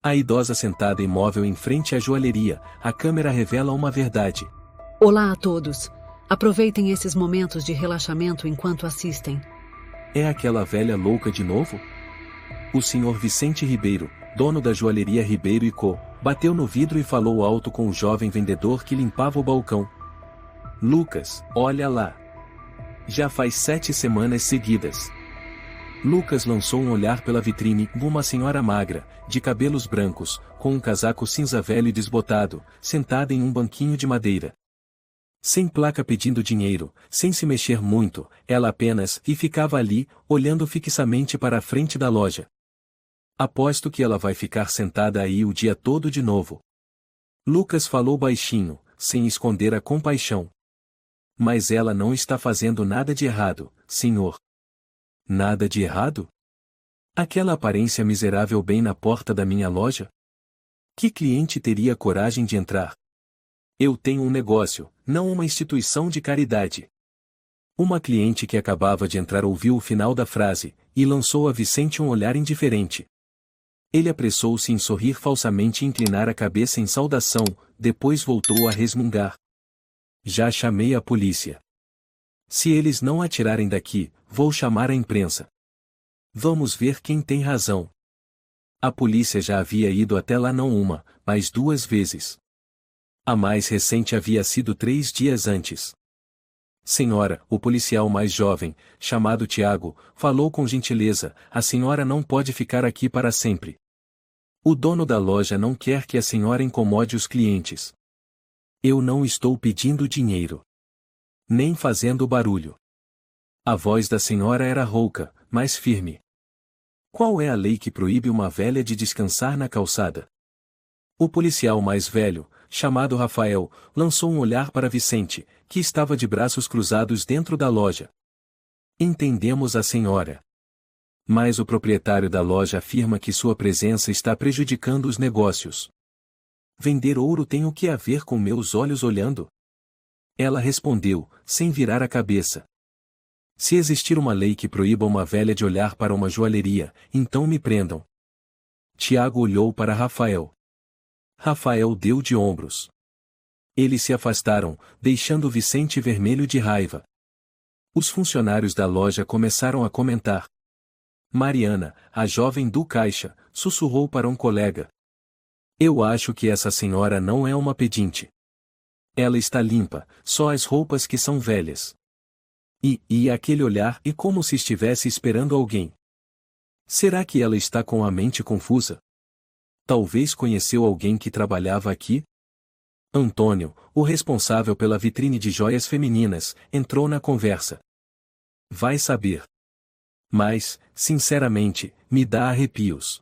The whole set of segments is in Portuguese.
A idosa sentada imóvel em frente à joalheria, a câmera revela uma verdade. Olá a todos. Aproveitem esses momentos de relaxamento enquanto assistem. É aquela velha louca de novo? O senhor Vicente Ribeiro, dono da joalheria Ribeiro & Co., bateu no vidro e falou alto com o jovem vendedor que limpava o balcão. Lucas, olha lá. Já faz 7 semanas seguidas. Lucas lançou um olhar pela vitrine. Uma senhora magra, de cabelos brancos, com um casaco cinza velho e desbotado, sentada em um banquinho de madeira. Sem placa pedindo dinheiro, sem se mexer muito, ela apenas ficava ali, olhando fixamente para a frente da loja. Aposto que ela vai ficar sentada aí o dia todo de novo. Lucas falou baixinho, sem esconder a compaixão. Mas ela não está fazendo nada de errado, senhor. Nada de errado? Aquela aparência miserável bem na porta da minha loja? Que cliente teria coragem de entrar? Eu tenho um negócio, não uma instituição de caridade. Uma cliente que acabava de entrar ouviu o final da frase, e lançou a Vicente um olhar indiferente. Ele apressou-se em sorrir falsamente e inclinar a cabeça em saudação, depois voltou a resmungar. Já chamei a polícia. Se eles não atirarem daqui, vou chamar a imprensa. Vamos ver quem tem razão. A polícia já havia ido até lá não uma, mas 2 vezes. A mais recente havia sido 3 dias antes. Senhora, o policial mais jovem, chamado Tiago, falou com gentileza, a senhora não pode ficar aqui para sempre. O dono da loja não quer que a senhora incomode os clientes. Eu não estou pedindo dinheiro. Nem fazendo barulho. A voz da senhora era rouca, mas firme. Qual é a lei que proíbe uma velha de descansar na calçada? O policial mais velho, chamado Rafael, lançou um olhar para Vicente, que estava de braços cruzados dentro da loja. Entendemos a senhora. Mas o proprietário da loja afirma que sua presença está prejudicando os negócios. Vender ouro tem o que a ver com meus olhos olhando? Ela respondeu, sem virar a cabeça. Se existir uma lei que proíba uma velha de olhar para uma joalheria, então me prendam. Tiago olhou para Rafael. Rafael deu de ombros. Eles se afastaram, deixando Vicente vermelho de raiva. Os funcionários da loja começaram a comentar. Mariana, a jovem do caixa, sussurrou para um colega. Eu acho que essa senhora não é uma pedinte. Ela está limpa, só as roupas que são velhas. E aquele olhar é como se estivesse esperando alguém. Será que ela está com a mente confusa? Talvez conheceu alguém que trabalhava aqui? Antônio, o responsável pela vitrine de joias femininas, entrou na conversa. Vai saber. Mas, sinceramente, me dá arrepios.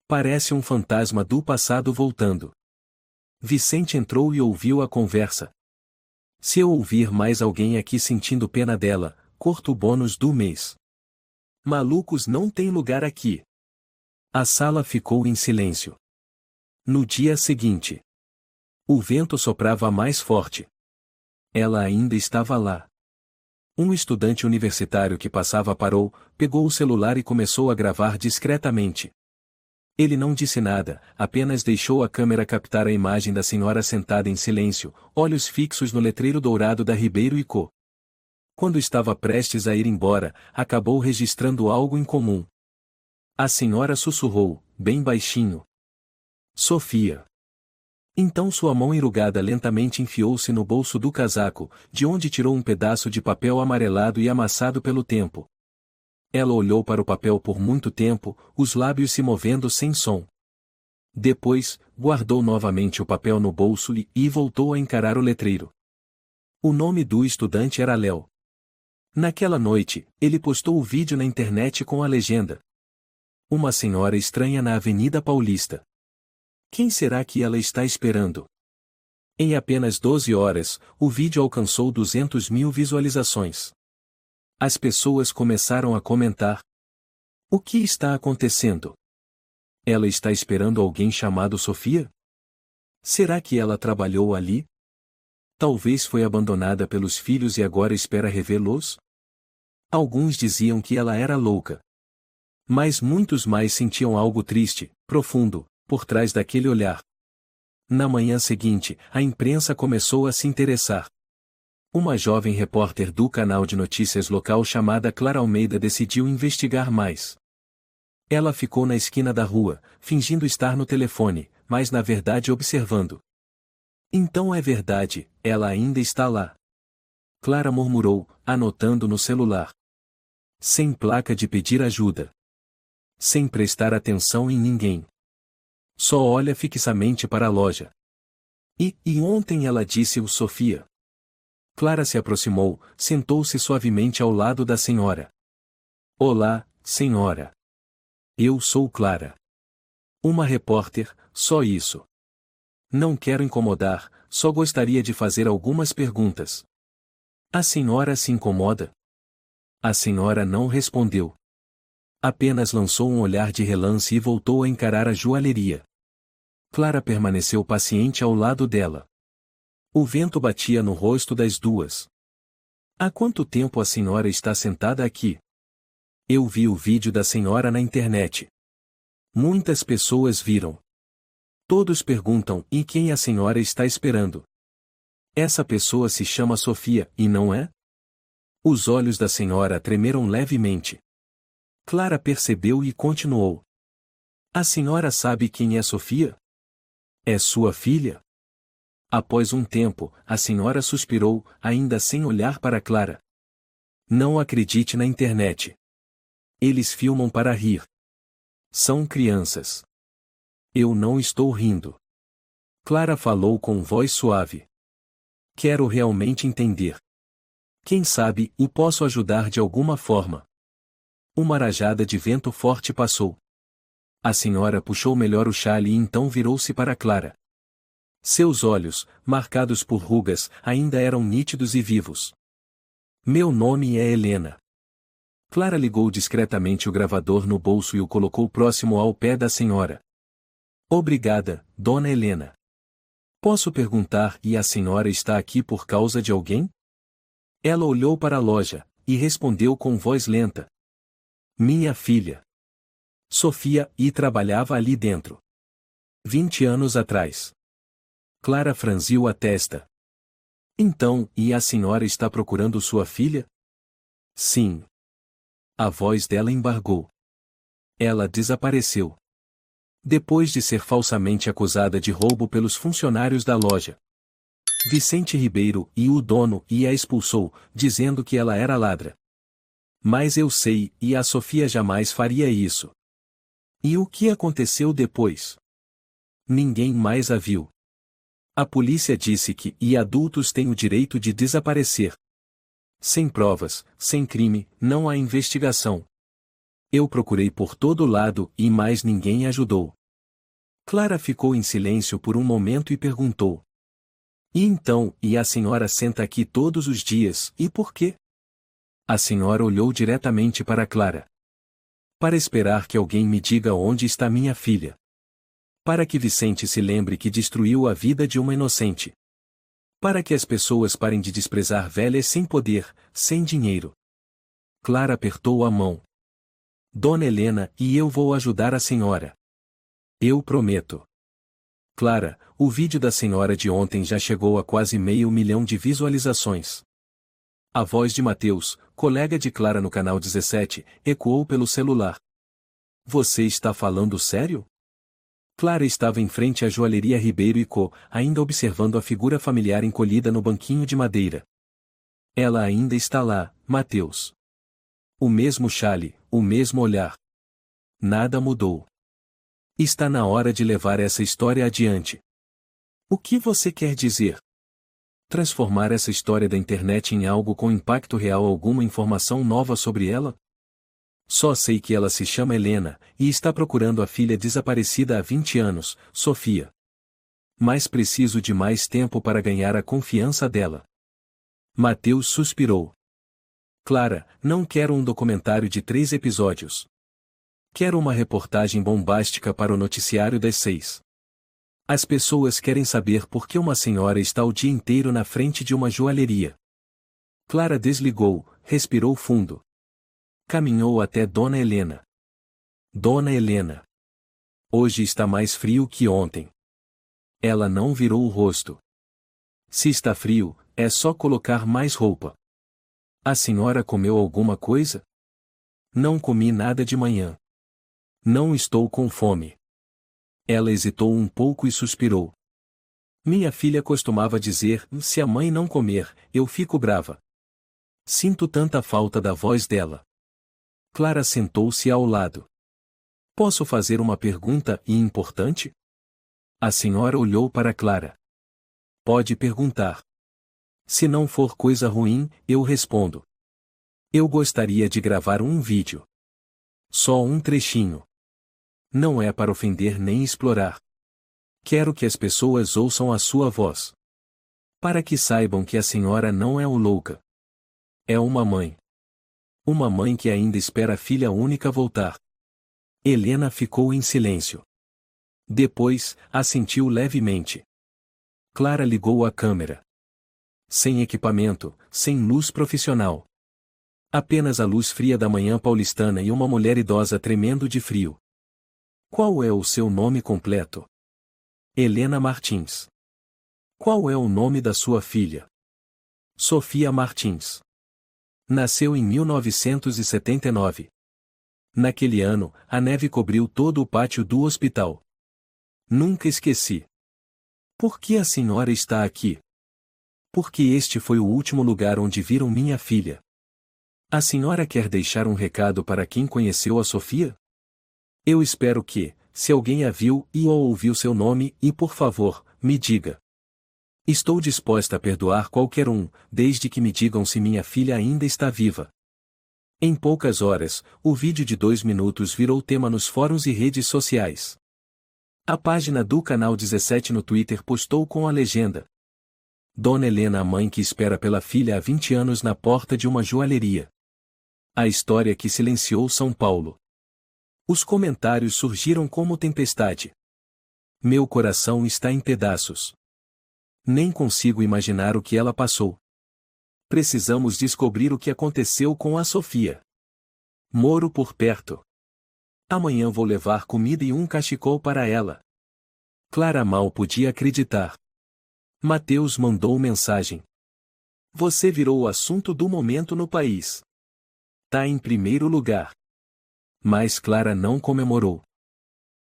Parece um fantasma do passado voltando. Vicente entrou e ouviu a conversa. Se eu ouvir mais alguém aqui sentindo pena dela, corto o bônus do mês. Malucos não tem lugar aqui. A sala ficou em silêncio. No dia seguinte, o vento soprava mais forte. Ela ainda estava lá. Um estudante universitário que passava parou, pegou o celular e começou a gravar discretamente. Ele não disse nada, apenas deixou a câmera captar a imagem da senhora sentada em silêncio, olhos fixos no letreiro dourado da Ribeiro & Co. Quando estava prestes a ir embora, acabou registrando algo incomum. A senhora sussurrou, bem baixinho. Sofia. Então sua mão enrugada lentamente enfiou-se no bolso do casaco, de onde tirou um pedaço de papel amarelado e amassado pelo tempo. Ela olhou para o papel por muito tempo, os lábios se movendo sem som. Depois, guardou novamente o papel no bolso e voltou a encarar o letreiro. O nome do estudante era Léo. Naquela noite, ele postou o vídeo na internet com a legenda. Uma senhora estranha na Avenida Paulista. Quem será que ela está esperando? Em apenas 12 horas, o vídeo alcançou 200.000 visualizações. As pessoas começaram a comentar. O que está acontecendo? Ela está esperando alguém chamado Sofia? Será que ela trabalhou ali? Talvez foi abandonada pelos filhos e agora espera revê-los? Alguns diziam que ela era louca. Mas muitos mais sentiam algo triste, profundo, por trás daquele olhar? Na manhã seguinte, a imprensa começou a se interessar. Uma jovem repórter do canal de notícias local chamada Clara Almeida decidiu investigar mais. Ela ficou na esquina da rua, fingindo estar no telefone, mas na verdade observando. Então é verdade, ela ainda está lá. Clara murmurou, anotando no celular. Sem placa de pedir ajuda. Sem prestar atenção em ninguém. Só olha fixamente para a loja. E ontem ela disse-o Sofia. Clara se aproximou, sentou-se suavemente ao lado da senhora. Olá, senhora. Eu sou Clara. Uma repórter, só isso. Não quero incomodar, só gostaria de fazer algumas perguntas. A senhora se incomoda? A senhora não respondeu. Apenas lançou um olhar de relance e voltou a encarar a joalheria. Clara permaneceu paciente ao lado dela. O vento batia no rosto das duas. Há quanto tempo a senhora está sentada aqui? Eu vi o vídeo da senhora na internet. Muitas pessoas viram. Todos perguntam, e quem a senhora está esperando? Essa pessoa se chama Sofia, e não é? Os olhos da senhora tremeram levemente. Clara percebeu e continuou. A senhora sabe quem é Sofia? É sua filha? Após um tempo, a senhora suspirou, ainda sem olhar para Clara. Não acredite na internet. Eles filmam para rir. São crianças. Eu não estou rindo. Clara falou com voz suave. Quero realmente entender. Quem sabe, e posso ajudar de alguma forma. Uma rajada de vento forte passou. A senhora puxou melhor o chale e então virou-se para Clara. Seus olhos, marcados por rugas, ainda eram nítidos e vivos. Meu nome é Helena. Clara ligou discretamente o gravador no bolso e o colocou próximo ao pé da senhora. Obrigada, dona Helena. Posso perguntar, e a senhora está aqui por causa de alguém? Ela olhou para a loja, e respondeu com voz lenta. Minha filha. Sofia, e trabalhava ali dentro. 20 anos atrás. Clara franziu a testa. Então, e a senhora está procurando sua filha? Sim. A voz dela embargou. Ela desapareceu. Depois de ser falsamente acusada de roubo pelos funcionários da loja. Vicente Ribeiro, e o dono, e a expulsou, dizendo que ela era ladra. Mas eu sei, e a Sofia jamais faria isso. E o que aconteceu depois? Ninguém mais a viu. A polícia disse que, e adultos têm o direito de desaparecer. Sem provas, sem crime, não há investigação. Eu procurei por todo lado, e mais ninguém ajudou. Clara ficou em silêncio por um momento e perguntou. E então, e a senhora senta aqui todos os dias, e por quê? A senhora olhou diretamente para Clara. Para esperar que alguém me diga onde está minha filha. Para que Vicente se lembre que destruiu a vida de uma inocente. Para que as pessoas parem de desprezar velhas sem poder, sem dinheiro. Clara apertou a mão. Dona Helena, e eu vou ajudar a senhora. Eu prometo. Clara, o vídeo da senhora de ontem já chegou a quase 500 mil de visualizações. A voz de Mateus, colega de Clara no canal 17, ecoou pelo celular. Você está falando sério? Clara estava em frente à joalheria Ribeiro e Co., ainda observando a figura familiar encolhida no banquinho de madeira. Ela ainda está lá, Mateus. O mesmo chale, o mesmo olhar. Nada mudou. Está na hora de levar essa história adiante. O que você quer dizer? Transformar essa história da internet em algo com impacto real, alguma informação nova sobre ela? Só sei que ela se chama Helena, e está procurando a filha desaparecida há 20 anos, Sofia. Mas preciso de mais tempo para ganhar a confiança dela. Mateus suspirou. Clara, não quero um documentário de 3 episódios. Quero uma reportagem bombástica para o noticiário das 6. As pessoas querem saber por que uma senhora está o dia inteiro na frente de uma joalheria. Clara desligou, respirou fundo. Caminhou até Dona Helena. Dona Helena. Hoje está mais frio que ontem. Ela não virou o rosto. Se está frio, é só colocar mais roupa. A senhora comeu alguma coisa? Não comi nada de manhã. Não estou com fome. Ela hesitou um pouco e suspirou. Minha filha costumava dizer, se a mãe não comer, eu fico brava. Sinto tanta falta da voz dela. Clara sentou-se ao lado. Posso fazer uma pergunta importante? A senhora olhou para Clara. Pode perguntar. Se não for coisa ruim, eu respondo. Eu gostaria de gravar um vídeo. Só um trechinho. Não é para ofender nem explorar. Quero que as pessoas ouçam a sua voz. Para que saibam que a senhora não é o louca. É uma mãe. Uma mãe que ainda espera a filha única voltar. Helena ficou em silêncio. Depois, assentiu levemente. Clara ligou a câmera. Sem equipamento, sem luz profissional. Apenas a luz fria da manhã paulistana e uma mulher idosa tremendo de frio. Qual é o seu nome completo? Helena Martins. Qual é o nome da sua filha? Sofia Martins. Nasceu em 1979. Naquele ano, a neve cobriu todo o pátio do hospital. Nunca esqueci. Por que a senhora está aqui? Porque este foi o último lugar onde viram minha filha. A senhora quer deixar um recado para quem conheceu a Sofia? Eu espero que, se alguém a viu e ou ouviu seu nome, e por favor, me diga. Estou disposta a perdoar qualquer um, desde que me digam se minha filha ainda está viva. Em poucas horas, o vídeo de 2 minutos virou tema nos fóruns e redes sociais. A página do Canal 17 no Twitter postou com a legenda: Dona Helena, a mãe que espera pela filha há 20 anos na porta de uma joalheria. A história que silenciou São Paulo. Os comentários surgiram como tempestade. Meu coração está em pedaços. Nem consigo imaginar o que ela passou. Precisamos descobrir o que aconteceu com a Sofia. Moro por perto. Amanhã vou levar comida e um cachecol para ela. Clara mal podia acreditar. Mateus mandou mensagem. Você virou o assunto do momento no país. Tá em primeiro lugar. Mas Clara não comemorou.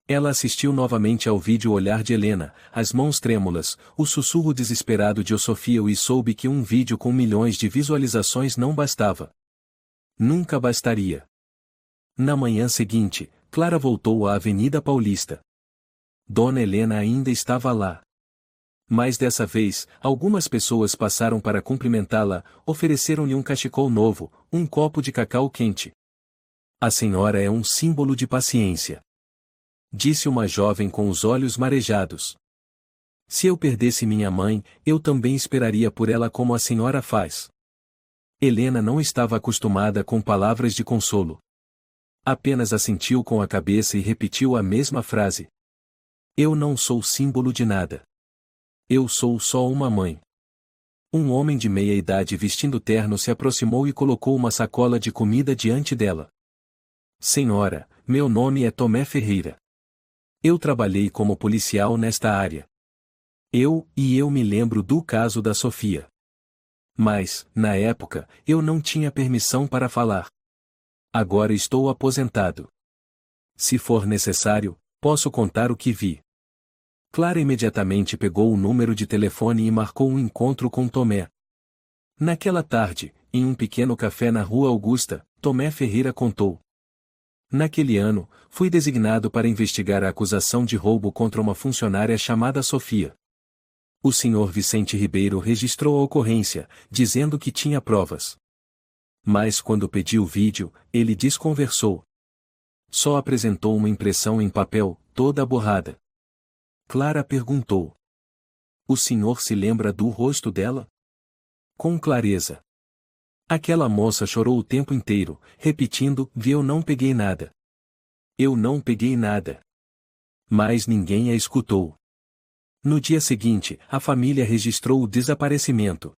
Ela assistiu novamente ao vídeo Olhar de Helena, as mãos trêmulas, o sussurro desesperado de Sofia e soube que um vídeo com milhões de visualizações não bastava. Nunca bastaria. Na manhã seguinte, Clara voltou à Avenida Paulista. Dona Helena ainda estava lá. Mas dessa vez, algumas pessoas passaram para cumprimentá-la, ofereceram-lhe um cachecol novo, um copo de cacau quente. A senhora é um símbolo de paciência. Disse uma jovem com os olhos marejados. Se eu perdesse minha mãe, eu também esperaria por ela como a senhora faz. Helena não estava acostumada com palavras de consolo. Apenas assentiu com a cabeça e repetiu a mesma frase. Eu não sou símbolo de nada. Eu sou só uma mãe. Um homem de meia idade vestindo terno se aproximou e colocou uma sacola de comida diante dela. Senhora, meu nome é Tomé Ferreira. Eu trabalhei como policial nesta área. Eu me lembro do caso da Sofia. Mas, na época, eu não tinha permissão para falar. Agora estou aposentado. Se for necessário, posso contar o que vi. Clara imediatamente pegou o número de telefone e marcou um encontro com Tomé. Naquela tarde, em um pequeno café na Rua Augusta, Tomé Ferreira contou. Naquele ano, fui designado para investigar a acusação de roubo contra uma funcionária chamada Sofia. O senhor Vicente Ribeiro registrou a ocorrência, dizendo que tinha provas. Mas quando pedi o vídeo, ele desconversou. Só apresentou uma impressão em papel, toda borrada. Clara perguntou. O senhor se lembra do rosto dela? Com clareza. Aquela moça chorou o tempo inteiro, repetindo, eu não peguei nada. Eu não peguei nada. Mas ninguém a escutou. No dia seguinte, a família registrou o desaparecimento.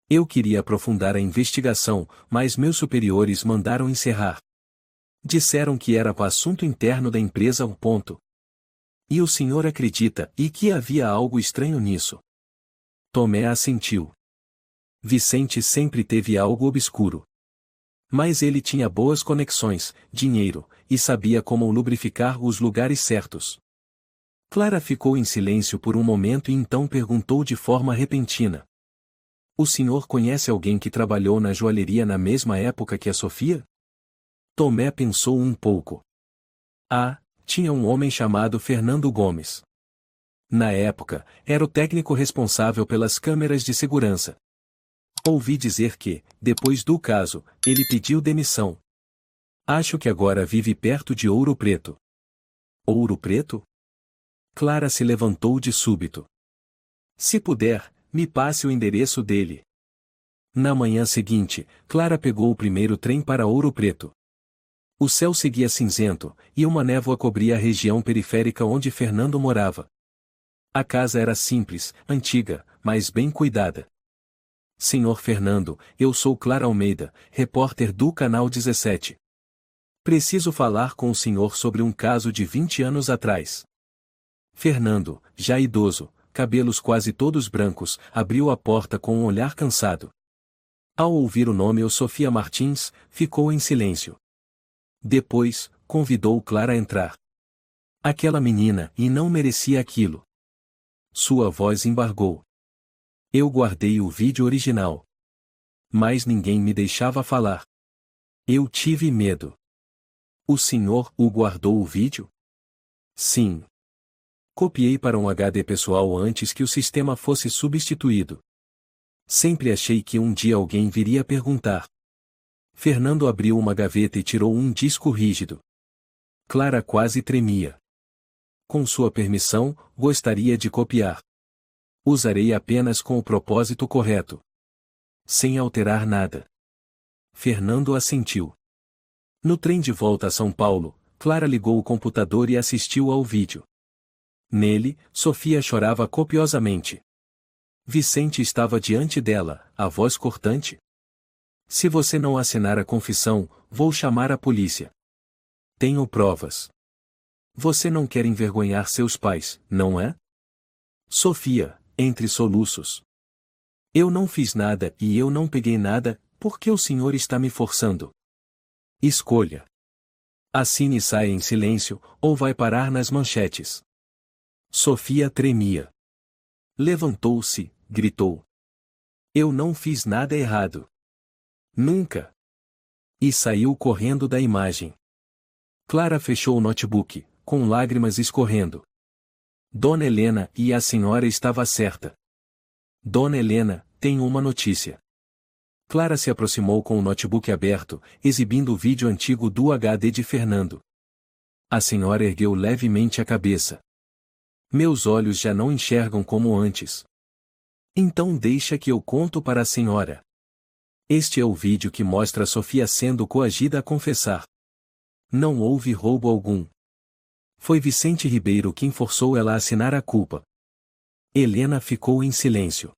Eu queria aprofundar a investigação, mas meus superiores mandaram encerrar. Disseram que era assunto interno da empresa. E o senhor acredita e que havia algo estranho nisso? Tomé assentiu. Vicente sempre teve algo obscuro. Mas ele tinha boas conexões, dinheiro, e sabia como lubrificar os lugares certos. Clara ficou em silêncio por um momento e então perguntou de forma repentina. O senhor conhece alguém que trabalhou na joalheria na mesma época que a Sofia? Tomé pensou um pouco. Tinha um homem chamado Fernando Gomes. Na época, era o técnico responsável pelas câmeras de segurança. Ouvi dizer que, depois do caso, ele pediu demissão. Acho que agora vive perto de Ouro Preto. Ouro Preto? Clara se levantou de súbito. Se puder, me passe o endereço dele. Na manhã seguinte, Clara pegou o primeiro trem para Ouro Preto. O céu seguia cinzento, e uma névoa cobria a região periférica onde Fernando morava. A casa era simples, antiga, mas bem cuidada. Senhor Fernando, eu sou Clara Almeida, repórter do Canal 17. Preciso falar com o senhor sobre um caso de 20 anos atrás. Fernando, já idoso, cabelos quase todos brancos, abriu a porta com um olhar cansado. Ao ouvir o nome Sofia Martins, ficou em silêncio. Depois, convidou Clara a entrar. Aquela menina e não merecia aquilo. Sua voz embargou. Eu guardei o vídeo original. Mas ninguém me deixava falar. Eu tive medo. O senhor guardou o vídeo? Sim. Copiei para um HD pessoal antes que o sistema fosse substituído. Sempre achei que um dia alguém viria perguntar. Fernando abriu uma gaveta e tirou um disco rígido. Clara quase tremia. Com sua permissão, gostaria de copiar. Usarei apenas com o propósito correto. Sem alterar nada. Fernando assentiu. No trem de volta a São Paulo, Clara ligou o computador e assistiu ao vídeo. Nele, Sofia chorava copiosamente. Vicente estava diante dela, a voz cortante. Se você não assinar a confissão, vou chamar a polícia. Tenho provas. Você não quer envergonhar seus pais, não é? Sofia, entre soluços. Eu não fiz nada e eu não peguei nada, por que o senhor está me forçando? Escolha. Assine e saia em silêncio, ou vai parar nas manchetes. Sofia tremia. Levantou-se, gritou. Eu não fiz nada errado. Nunca. E saiu correndo da imagem. Clara fechou o notebook, com lágrimas escorrendo. Dona Helena, e a senhora estava certa. Dona Helena, tenho uma notícia. Clara se aproximou com o notebook aberto, exibindo o vídeo antigo do HD de Fernando. A senhora ergueu levemente a cabeça. Meus olhos já não enxergam como antes. Então deixa que eu conto para a senhora. Este é o vídeo que mostra Sofia sendo coagida a confessar. Não houve roubo algum. Foi Vicente Ribeiro quem forçou ela a assinar a culpa. Helena ficou em silêncio.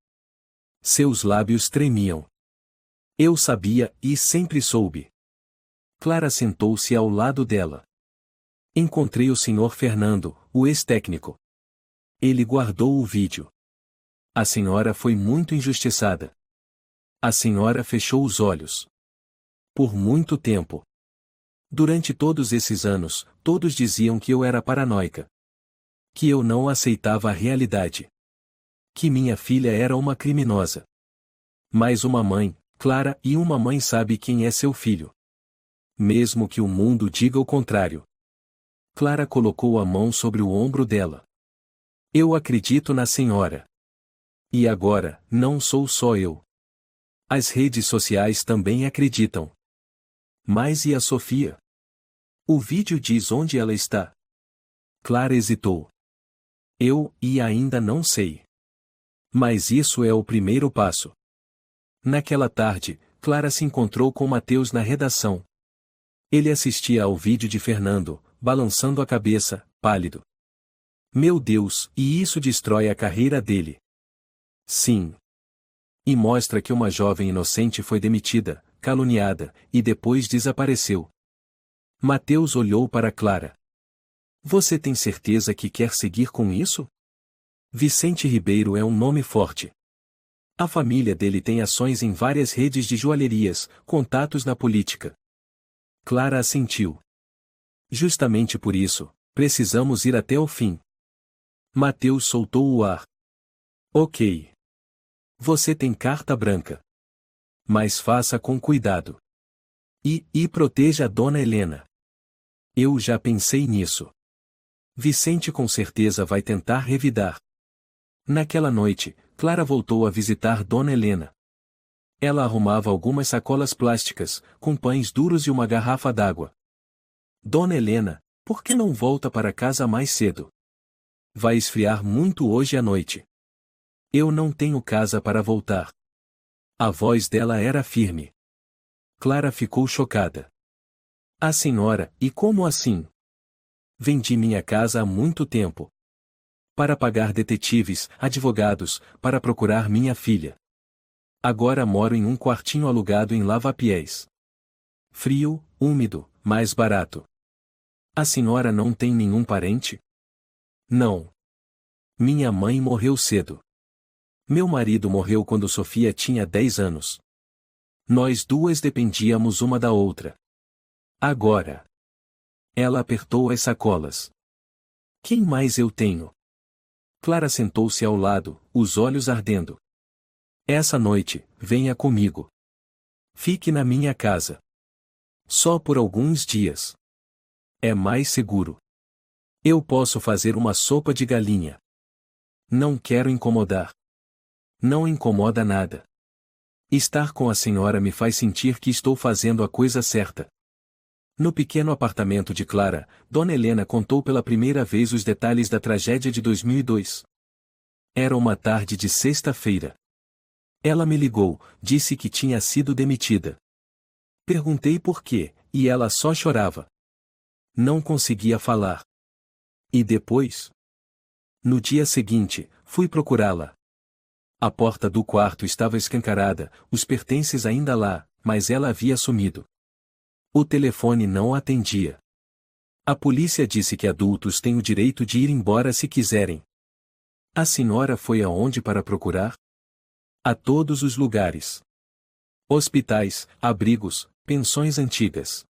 Seus lábios tremiam. Eu sabia e sempre soube. Clara sentou-se ao lado dela. Encontrei o senhor Fernando, o ex-técnico. Ele guardou o vídeo. A senhora foi muito injustiçada. A senhora fechou os olhos. Por muito tempo. Durante todos esses anos, todos diziam que eu era paranoica. Que eu não aceitava a realidade. Que minha filha era uma criminosa. Mas uma mãe, Clara, e uma mãe sabe quem é seu filho. Mesmo que o mundo diga o contrário. Clara colocou a mão sobre o ombro dela. Eu acredito na senhora. E agora, não sou só eu. As redes sociais também acreditam. Mas e a Sofia? O vídeo diz onde ela está. Clara hesitou. E ainda não sei. Mas isso é o primeiro passo. Naquela tarde, Clara se encontrou com Mateus na redação. Ele assistia ao vídeo de Fernando, balançando a cabeça, pálido. Meu Deus, e isso destrói a carreira dele. Sim. E mostra que uma jovem inocente foi demitida, caluniada, e depois desapareceu. Mateus olhou para Clara. Você tem certeza que quer seguir com isso? Vicente Ribeiro é um nome forte. A família dele tem ações em várias redes de joalherias, contatos na política. Clara assentiu. Justamente por isso, precisamos ir até o fim. Mateus soltou o ar. Ok. Você tem carta branca. Mas faça com cuidado. E proteja a dona Helena. Eu já pensei nisso. Vicente com certeza vai tentar revidar. Naquela noite, Clara voltou a visitar dona Helena. Ela arrumava algumas sacolas plásticas, com pães duros e uma garrafa d'água. Dona Helena, por que não volta para casa mais cedo? Vai esfriar muito hoje à noite. Eu não tenho casa para voltar. A voz dela era firme. Clara ficou chocada. A senhora, e como assim? Vendi minha casa há muito tempo. Para pagar detetives, advogados, para procurar minha filha. Agora moro em um quartinho alugado em Lavapiés. Frio, úmido, mais barato. A senhora não tem nenhum parente? Não. Minha mãe morreu cedo. Meu marido morreu quando Sofia tinha 10 anos. Nós duas dependíamos uma da outra. Agora. Ela apertou as sacolas. Quem mais eu tenho? Clara sentou-se ao lado, os olhos ardendo. Essa noite, venha comigo. Fique na minha casa. Só por alguns dias. É mais seguro. Eu posso fazer uma sopa de galinha. Não quero incomodar. Não incomoda nada. Estar com a senhora me faz sentir que estou fazendo a coisa certa. No pequeno apartamento de Clara, Dona Helena contou pela primeira vez os detalhes da tragédia de 2002. Era uma tarde de sexta-feira. Ela me ligou, disse que tinha sido demitida. Perguntei por quê, e ela só chorava. Não conseguia falar. E depois? No dia seguinte, fui procurá-la. A porta do quarto estava escancarada, os pertences ainda lá, mas ela havia sumido. O telefone não atendia. A polícia disse que adultos têm o direito de ir embora se quiserem. A senhora foi aonde para procurar? A todos os lugares. Hospitais, abrigos, pensões antigas.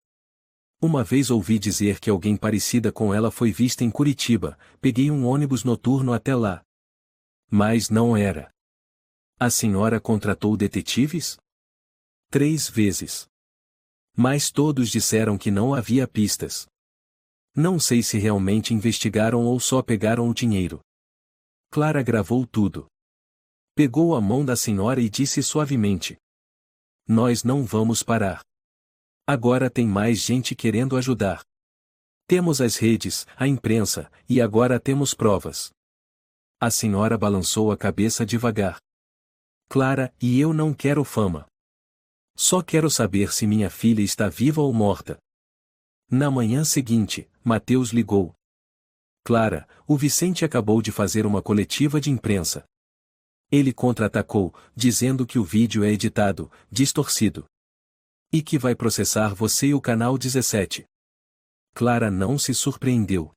Uma vez ouvi dizer que alguém parecida com ela foi vista em Curitiba, peguei um ônibus noturno até lá. Mas não era. A senhora contratou detetives? 3 vezes. Mas todos disseram que não havia pistas. Não sei se realmente investigaram ou só pegaram o dinheiro. Clara gravou tudo. Pegou a mão da senhora e disse suavemente: Nós não vamos parar. Agora tem mais gente querendo ajudar. Temos as redes, a imprensa, e agora temos provas. A senhora balançou a cabeça devagar. Clara, e eu não quero fama. Só quero saber se minha filha está viva ou morta. Na manhã seguinte, Mateus ligou. Clara, o Vicente acabou de fazer uma coletiva de imprensa. Ele contra-atacou, dizendo que o vídeo é editado, distorcido. E que vai processar você e o Canal 17. Clara não se surpreendeu.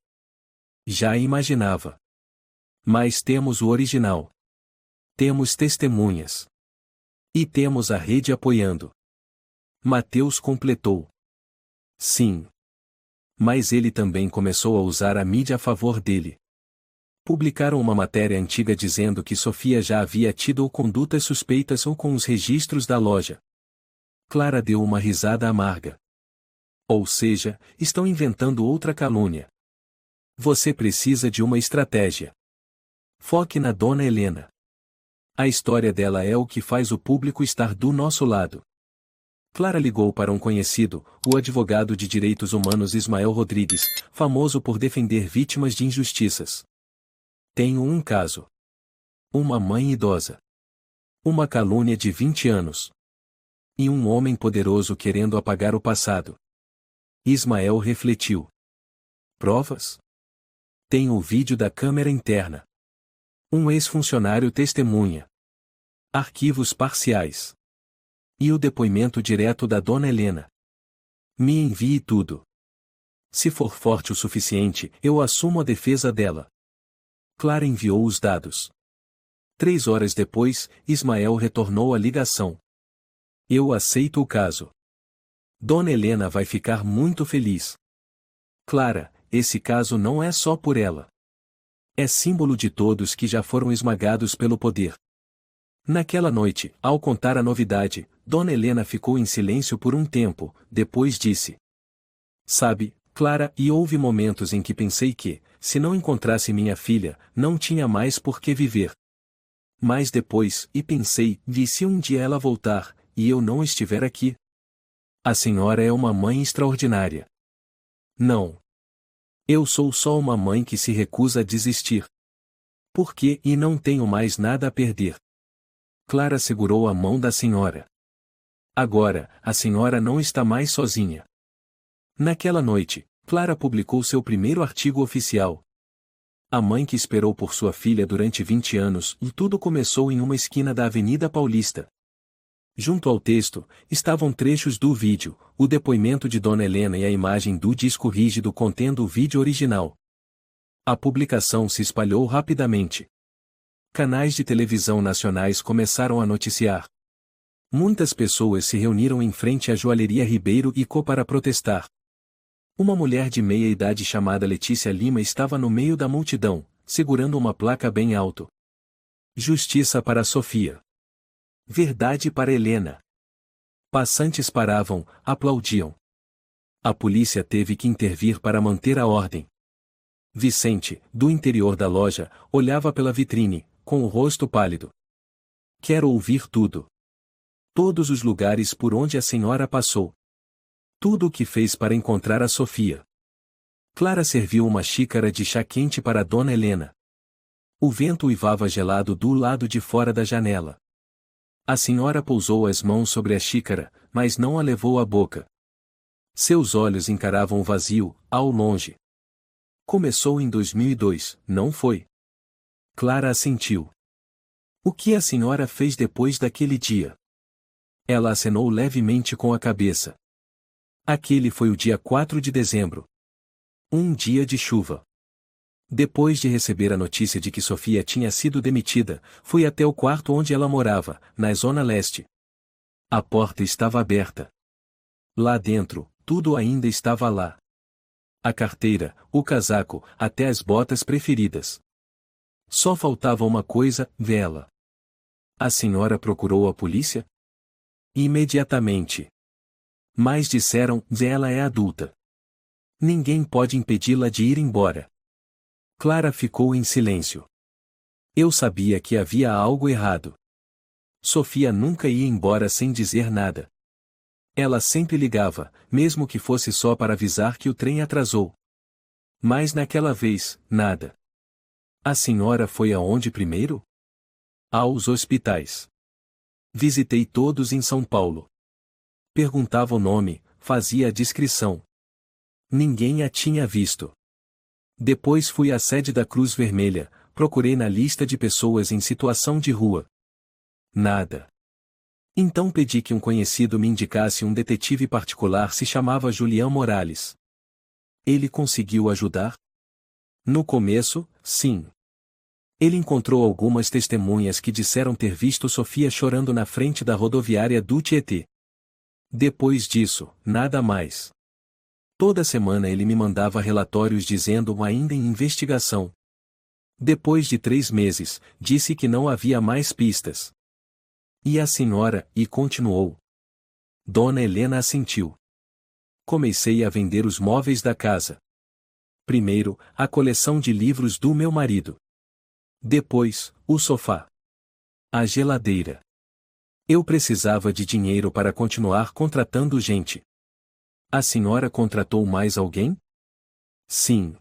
Já imaginava. Mas temos o original. Temos testemunhas. E temos a rede apoiando. Mateus completou. Sim. Mas ele também começou a usar a mídia a favor dele. Publicaram uma matéria antiga dizendo que Sofia já havia tido condutas suspeitas ou com os registros da loja. Clara deu uma risada amarga. Ou seja, estão inventando outra calúnia. Você precisa de uma estratégia. Foque na dona Helena. A história dela é o que faz o público estar do nosso lado. Clara ligou para um conhecido, o advogado de direitos humanos Ismael Rodrigues, famoso por defender vítimas de injustiças. Tenho um caso. Uma mãe idosa. Uma calúnia de 20 anos. E um homem poderoso querendo apagar o passado. Ismael refletiu. Provas? Tenho o vídeo da câmera interna. Um ex-funcionário testemunha. Arquivos parciais. E o depoimento direto da dona Helena. Me envie tudo. Se for forte o suficiente, eu assumo a defesa dela. Clara enviou os dados. 3 horas depois, Ismael retornou a ligação. Eu aceito o caso. Dona Helena vai ficar muito feliz. Clara, esse caso não é só por ela. É símbolo de todos que já foram esmagados pelo poder. Naquela noite, ao contar a novidade, Dona Helena ficou em silêncio por um tempo, depois disse: Sabe, Clara, e houve momentos em que pensei que, se não encontrasse minha filha, não tinha mais por que viver. Mas depois, pensei, e se um dia ela voltar, e eu não estiver aqui? A senhora é uma mãe extraordinária. Não. Eu sou só uma mãe que se recusa a desistir. Por quê? E não tenho mais nada a perder. Clara segurou a mão da senhora. Agora, a senhora não está mais sozinha. Naquela noite, Clara publicou seu primeiro artigo oficial. A mãe que esperou por sua filha durante 20 anos, e tudo começou em uma esquina da Avenida Paulista. Junto ao texto, estavam trechos do vídeo, o depoimento de Dona Helena e a imagem do disco rígido contendo o vídeo original. A publicação se espalhou rapidamente. Canais de televisão nacionais começaram a noticiar. Muitas pessoas se reuniram em frente à joalheria Ribeiro e Co para protestar. Uma mulher de meia idade chamada Letícia Lima estava no meio da multidão, segurando uma placa bem alto. Justiça para Sofia. Verdade para Helena. Passantes paravam, aplaudiam. A polícia teve que intervir para manter a ordem. Vicente, do interior da loja, olhava pela vitrine, com o rosto pálido. Quero ouvir tudo. Todos os lugares por onde a senhora passou. Tudo o que fez para encontrar a Sofia. Clara serviu uma xícara de chá quente para Dona Helena. O vento uivava gelado do lado de fora da janela. A senhora pousou as mãos sobre a xícara, mas não a levou à boca. Seus olhos encaravam o vazio, ao longe. Começou em 2002, não foi? Clara assentiu. O que a senhora fez depois daquele dia? Ela acenou levemente com a cabeça. Aquele foi o dia 4 de dezembro. Um dia de chuva. Depois de receber a notícia de que Sofia tinha sido demitida, fui até o quarto onde ela morava, na Zona Leste. A porta estava aberta. Lá dentro, tudo ainda estava lá. A carteira, o casaco, até as botas preferidas. Só faltava uma coisa, vela. A senhora procurou a polícia? Imediatamente. Mas disseram, ela é adulta. Ninguém pode impedi-la de ir embora. Clara ficou em silêncio. Eu sabia que havia algo errado. Sofia nunca ia embora sem dizer nada. Ela sempre ligava, mesmo que fosse só para avisar que o trem atrasou. Mas naquela vez, nada. A senhora foi aonde primeiro? Aos hospitais. Visitei todos em São Paulo. Perguntava o nome, fazia a descrição. Ninguém a tinha visto. Depois fui à sede da Cruz Vermelha, procurei na lista de pessoas em situação de rua. Nada. Então pedi que um conhecido me indicasse um detetive particular, se chamava Julião Morales. Ele conseguiu ajudar? No começo, sim. Ele encontrou algumas testemunhas que disseram ter visto Sofia chorando na frente da rodoviária do Tietê. Depois disso, nada mais. Toda semana ele me mandava relatórios dizendo ainda em investigação. Depois de 3 meses, disse que não havia mais pistas. E a senhora, e continuou. Dona Helena assentiu. Comecei a vender os móveis da casa. Primeiro, a coleção de livros do meu marido. Depois, o sofá. A geladeira. Eu precisava de dinheiro para continuar contratando gente. A senhora contratou mais alguém? Sim.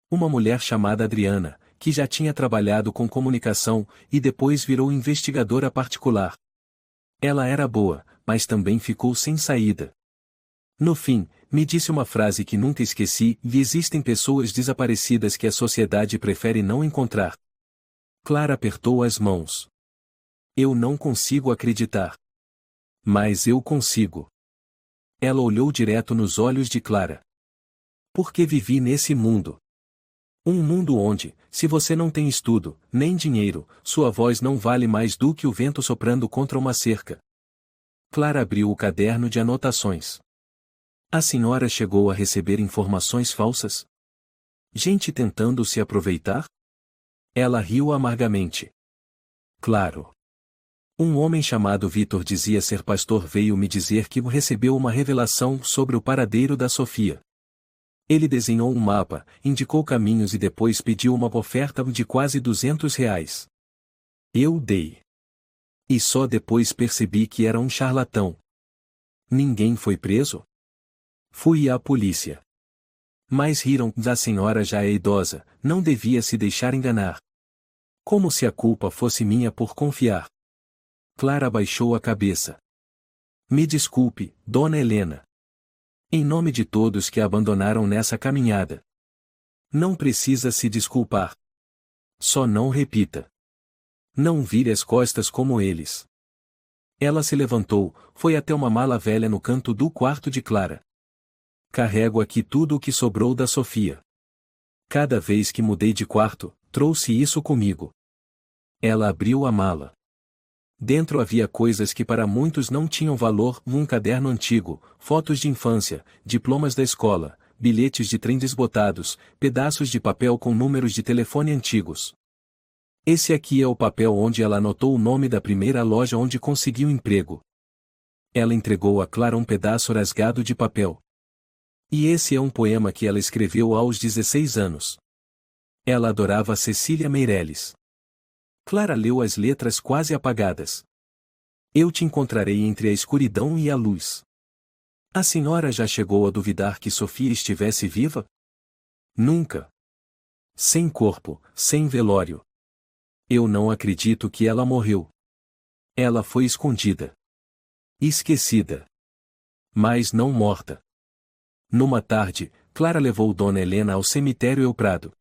Uma mulher chamada Adriana, que já tinha trabalhado com comunicação, e depois virou investigadora particular. Ela era boa, mas também ficou sem saída. No fim, me disse uma frase que nunca esqueci, e existem pessoas desaparecidas que a sociedade prefere não encontrar. Clara apertou as mãos. Eu não consigo acreditar. Mas eu consigo. Ela olhou direto nos olhos de Clara. Porque vivi nesse mundo. Um mundo onde, se você não tem estudo, nem dinheiro, sua voz não vale mais do que o vento soprando contra uma cerca. Clara abriu o caderno de anotações. A senhora chegou a receber informações falsas? Gente tentando se aproveitar? Ela riu amargamente. Claro. Um homem chamado Vitor dizia ser pastor veio me dizer que recebeu uma revelação sobre o paradeiro da Sofia. Ele desenhou um mapa, indicou caminhos e depois pediu uma oferta de quase R$ 200. Eu dei. E só depois percebi que era um charlatão. Ninguém foi preso? Fui à polícia. Mas riram, a senhora já é idosa, não devia se deixar enganar. Como se a culpa fosse minha por confiar. Clara baixou a cabeça. Me desculpe, dona Helena. Em nome de todos que a abandonaram nessa caminhada. Não precisa se desculpar. Só não repita. Não vire as costas como eles. Ela se levantou, foi até uma mala velha no canto do quarto de Clara. Carrego aqui tudo o que sobrou da Sofia. Cada vez que mudei de quarto, trouxe isso comigo. Ela abriu a mala. Dentro havia coisas que para muitos não tinham valor, um caderno antigo, fotos de infância, diplomas da escola, bilhetes de trem desbotados, pedaços de papel com números de telefone antigos. Esse aqui é o papel onde ela anotou o nome da primeira loja onde conseguiu emprego. Ela entregou a Clara um pedaço rasgado de papel. E esse é um poema que ela escreveu aos 16 anos. Ela adorava Cecília Meirelles. Clara leu as letras quase apagadas. Eu te encontrarei entre a escuridão e a luz. A senhora já chegou a duvidar que Sofia estivesse viva? Nunca. Sem corpo, sem velório. Eu não acredito que ela morreu. Ela foi escondida. Esquecida. Mas não morta. Numa tarde, Clara levou Dona Helena ao cemitério Euprado.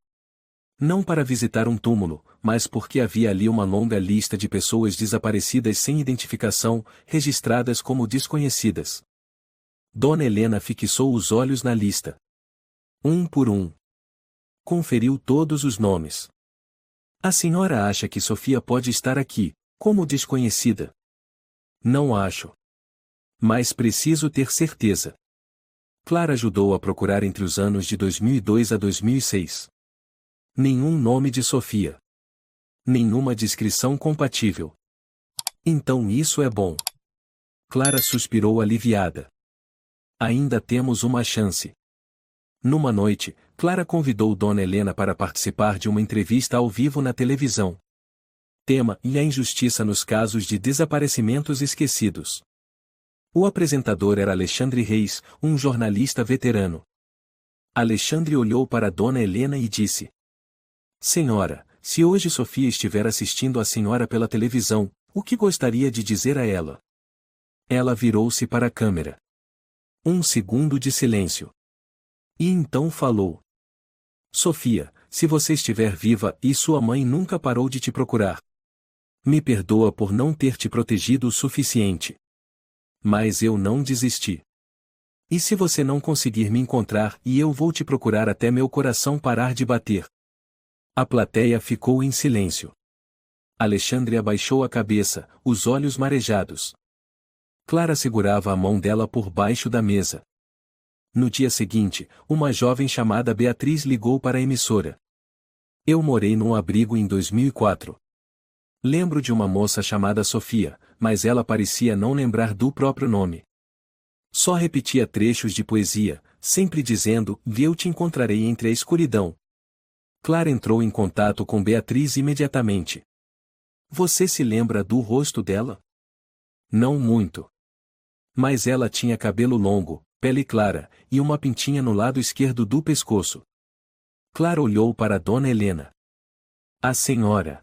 Não para visitar um túmulo, mas porque havia ali uma longa lista de pessoas desaparecidas sem identificação, registradas como desconhecidas. Dona Helena fixou os olhos na lista. Um por um. Conferiu todos os nomes. A senhora acha que Sofia pode estar aqui, como desconhecida? Não acho. Mas preciso ter certeza. Clara ajudou a procurar entre os anos de 2002 a 2006. Nenhum nome de Sofia. Nenhuma descrição compatível. Então isso é bom. Clara suspirou aliviada. Ainda temos uma chance. Numa noite, Clara convidou Dona Helena para participar de uma entrevista ao vivo na televisão. Tema: e a injustiça nos casos de desaparecimentos esquecidos. O apresentador era Alexandre Reis, um jornalista veterano. Alexandre olhou para Dona Helena e disse: Senhora, se hoje Sofia estiver assistindo a senhora pela televisão, o que gostaria de dizer a ela? Ela virou-se para a câmera. Um segundo de silêncio. E então falou: Sofia, se você estiver viva e sua mãe nunca parou de te procurar. Me perdoa por não ter te protegido o suficiente. Mas eu não desisti. E se você não conseguir me encontrar e eu vou te procurar até meu coração parar de bater? A plateia ficou em silêncio. Alexandre abaixou a cabeça, os olhos marejados. Clara segurava a mão dela por baixo da mesa. No dia seguinte, uma jovem chamada Beatriz ligou para a emissora. Eu morei num abrigo em 2004. Lembro de uma moça chamada Sofia, mas ela parecia não lembrar do próprio nome. Só repetia trechos de poesia, sempre dizendo: eu te encontrarei entre a escuridão. Clara entrou em contato com Beatriz imediatamente. Você se lembra do rosto dela? Não muito. Mas ela tinha cabelo longo, pele clara, e uma pintinha no lado esquerdo do pescoço. Clara olhou para Dona Helena. A senhora.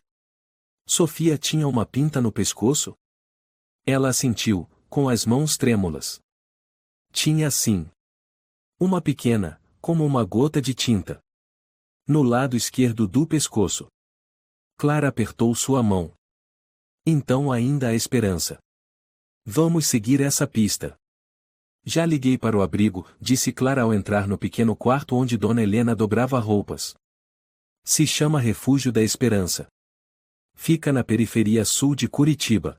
Sofia tinha uma pinta no pescoço? Ela assentiu, com as mãos trêmulas. Tinha sim. Uma pequena, como uma gota de tinta. No lado esquerdo do pescoço. Clara apertou sua mão. Então ainda há esperança. Vamos seguir essa pista. Já liguei para o abrigo, disse Clara ao entrar no pequeno quarto onde Dona Helena dobrava roupas. Se chama Refúgio da Esperança. Fica na periferia sul de Curitiba.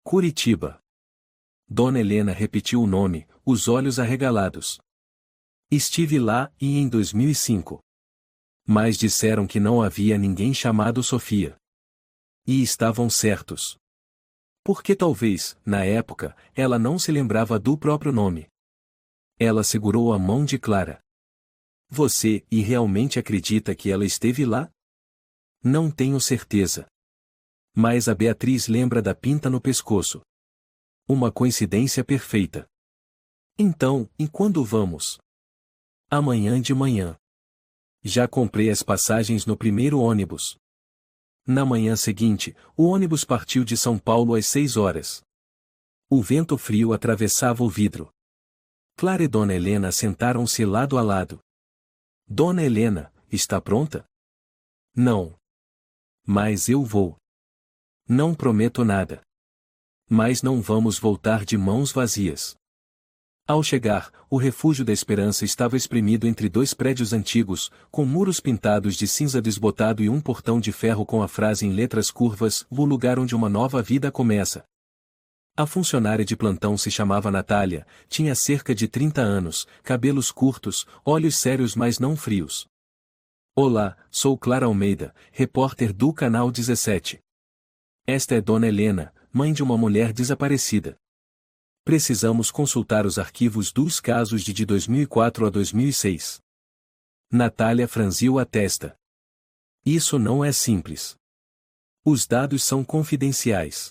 Curitiba. Dona Helena repetiu o nome, os olhos arregalados. Estive lá, e em 2005. Mas disseram que não havia ninguém chamado Sofia. E estavam certos. Porque talvez, na época, ela não se lembrava do próprio nome. Ela segurou a mão de Clara. Você, e realmente acredita que ela esteve lá? Não tenho certeza. Mas a Beatriz lembra da pinta no pescoço. Uma coincidência perfeita. Então, e quando vamos? Amanhã de manhã. Já comprei as passagens no primeiro ônibus. Na manhã seguinte, o ônibus partiu de São Paulo às 6 horas. O vento frio atravessava o vidro. Clara e Dona Helena sentaram-se lado a lado. Dona Helena, está pronta? Não. Mas eu vou. Não prometo nada. Mas não vamos voltar de mãos vazias. Ao chegar, o Refúgio da Esperança estava espremido entre dois prédios antigos, com muros pintados de cinza desbotado e um portão de ferro com a frase em letras curvas: o lugar onde uma nova vida começa. A funcionária de plantão se chamava Natália, tinha cerca de 30 anos, cabelos curtos, olhos sérios mas não frios. Olá, sou Clara Almeida, repórter do Canal 17. Esta é Dona Helena, mãe de uma mulher desaparecida. Precisamos consultar os arquivos dos casos de 2004 a 2006. Natália franziu a testa. Isso não é simples. Os dados são confidenciais.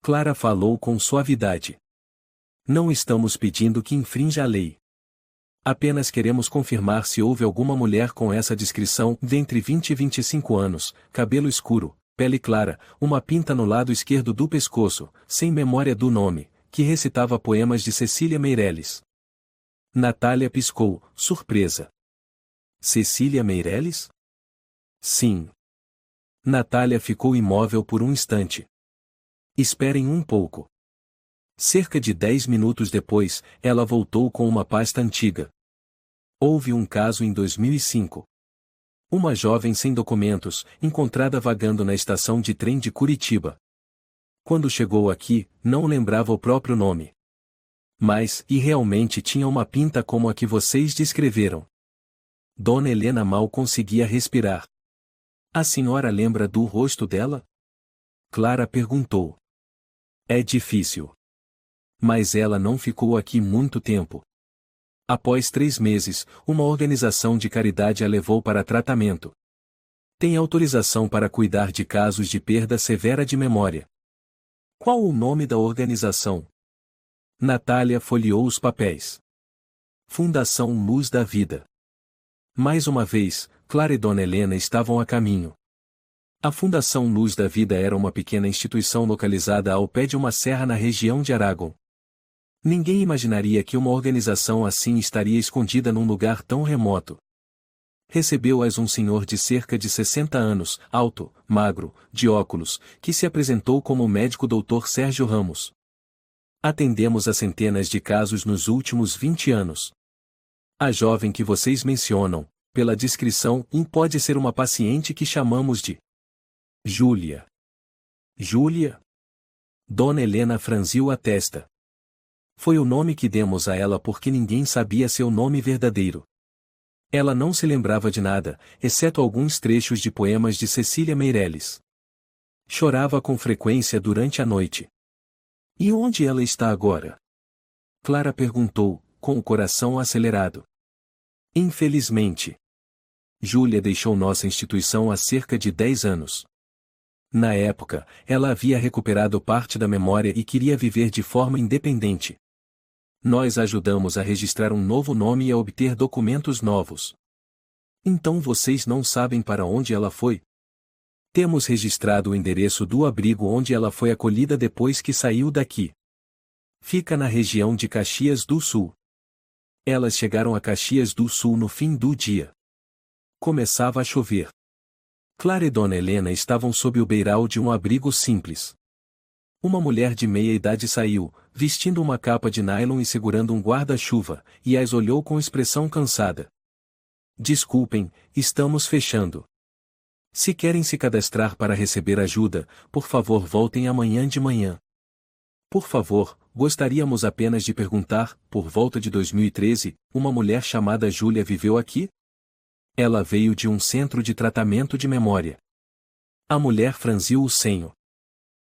Clara falou com suavidade. Não estamos pedindo que infrinja a lei. Apenas queremos confirmar se houve alguma mulher com essa descrição de entre 20 e 25 anos, cabelo escuro, pele clara, uma pinta no lado esquerdo do pescoço, sem memória do nome, que recitava poemas de Cecília Meirelles. Natália piscou, surpresa. Cecília Meirelles? Sim. Natália ficou imóvel por um instante. Esperem um pouco. Cerca de 10 minutos depois, ela voltou com uma pasta antiga. Houve um caso em 2005. Uma jovem sem documentos, encontrada vagando na estação de trem de Curitiba. Quando chegou aqui, não lembrava o próprio nome. Mas, e realmente tinha uma pinta como a que vocês descreveram. Dona Helena mal conseguia respirar. A senhora lembra do rosto dela? Clara perguntou. É difícil. Mas ela não ficou aqui muito tempo. Após 3 meses, uma organização de caridade a levou para tratamento. Tem autorização para cuidar de casos de perda severa de memória. Qual o nome da organização? Natália folheou os papéis. Fundação Luz da Vida. Mais uma vez, Clara e Dona Helena estavam a caminho. A Fundação Luz da Vida era uma pequena instituição localizada ao pé de uma serra na região de Aragon. Ninguém imaginaria que uma organização assim estaria escondida num lugar tão remoto. Recebeu-as um senhor de cerca de 60 anos, alto, magro, de óculos, que se apresentou como o médico Dr. Sérgio Ramos. Atendemos a centenas de casos nos últimos 20 anos. A jovem que vocês mencionam, pela descrição, pode ser uma paciente que chamamos de Júlia. Júlia? Dona Helena franziu a testa. Foi o nome que demos a ela porque ninguém sabia seu nome verdadeiro. Ela não se lembrava de nada, exceto alguns trechos de poemas de Cecília Meirelles. Chorava com frequência durante a noite. E onde ela está agora? Clara perguntou, com o coração acelerado. Infelizmente. Júlia deixou nossa instituição há cerca de 10 anos. Na época, ela havia recuperado parte da memória e queria viver de forma independente. Nós ajudamos a registrar um novo nome e a obter documentos novos. Então vocês não sabem para onde ela foi? Temos registrado o endereço do abrigo onde ela foi acolhida depois que saiu daqui. Fica na região de Caxias do Sul. Elas chegaram a Caxias do Sul no fim do dia. Começava a chover. Clara e Dona Helena estavam sob o beiral de um abrigo simples. Uma mulher de meia idade saiu, vestindo uma capa de nylon e segurando um guarda-chuva, e as olhou com expressão cansada. Desculpem, estamos fechando. Se querem se cadastrar para receber ajuda, por favor voltem amanhã de manhã. Por favor, gostaríamos apenas de perguntar, por volta de 2013, uma mulher chamada Júlia viveu aqui? Ela veio de um centro de tratamento de memória. A mulher franziu o senho.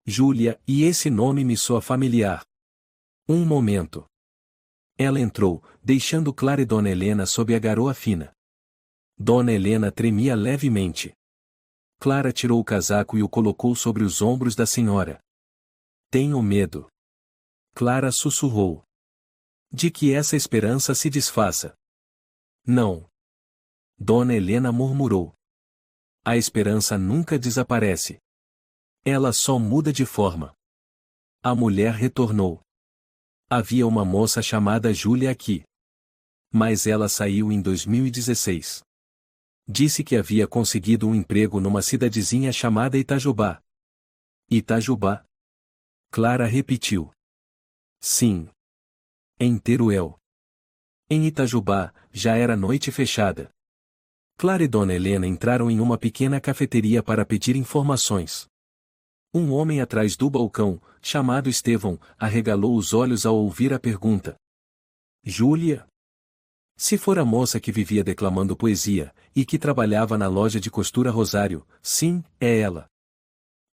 Júlia, e esse nome me soa familiar. Um momento. Ela entrou, deixando Clara e Dona Helena sob a garoa fina. Dona Helena tremia levemente. Clara tirou o casaco e o colocou sobre os ombros da senhora. Tenho medo. Clara sussurrou. De que essa esperança se desfaça. Não. Dona Helena murmurou. A esperança nunca desaparece. Ela só muda de forma. A mulher retornou. Havia uma moça chamada Júlia aqui. Mas ela saiu em 2016. Disse que havia conseguido um emprego numa cidadezinha chamada Itajubá. Itajubá? Clara repetiu. Sim. Em Teruel. Em Itajubá, já era noite fechada. Clara e Dona Helena entraram em uma pequena cafeteria para pedir informações. Um homem atrás do balcão, chamado Estevão, arregalou os olhos ao ouvir a pergunta. Júlia? Se for a moça que vivia declamando poesia, e que trabalhava na loja de costura Rosário, sim, é ela.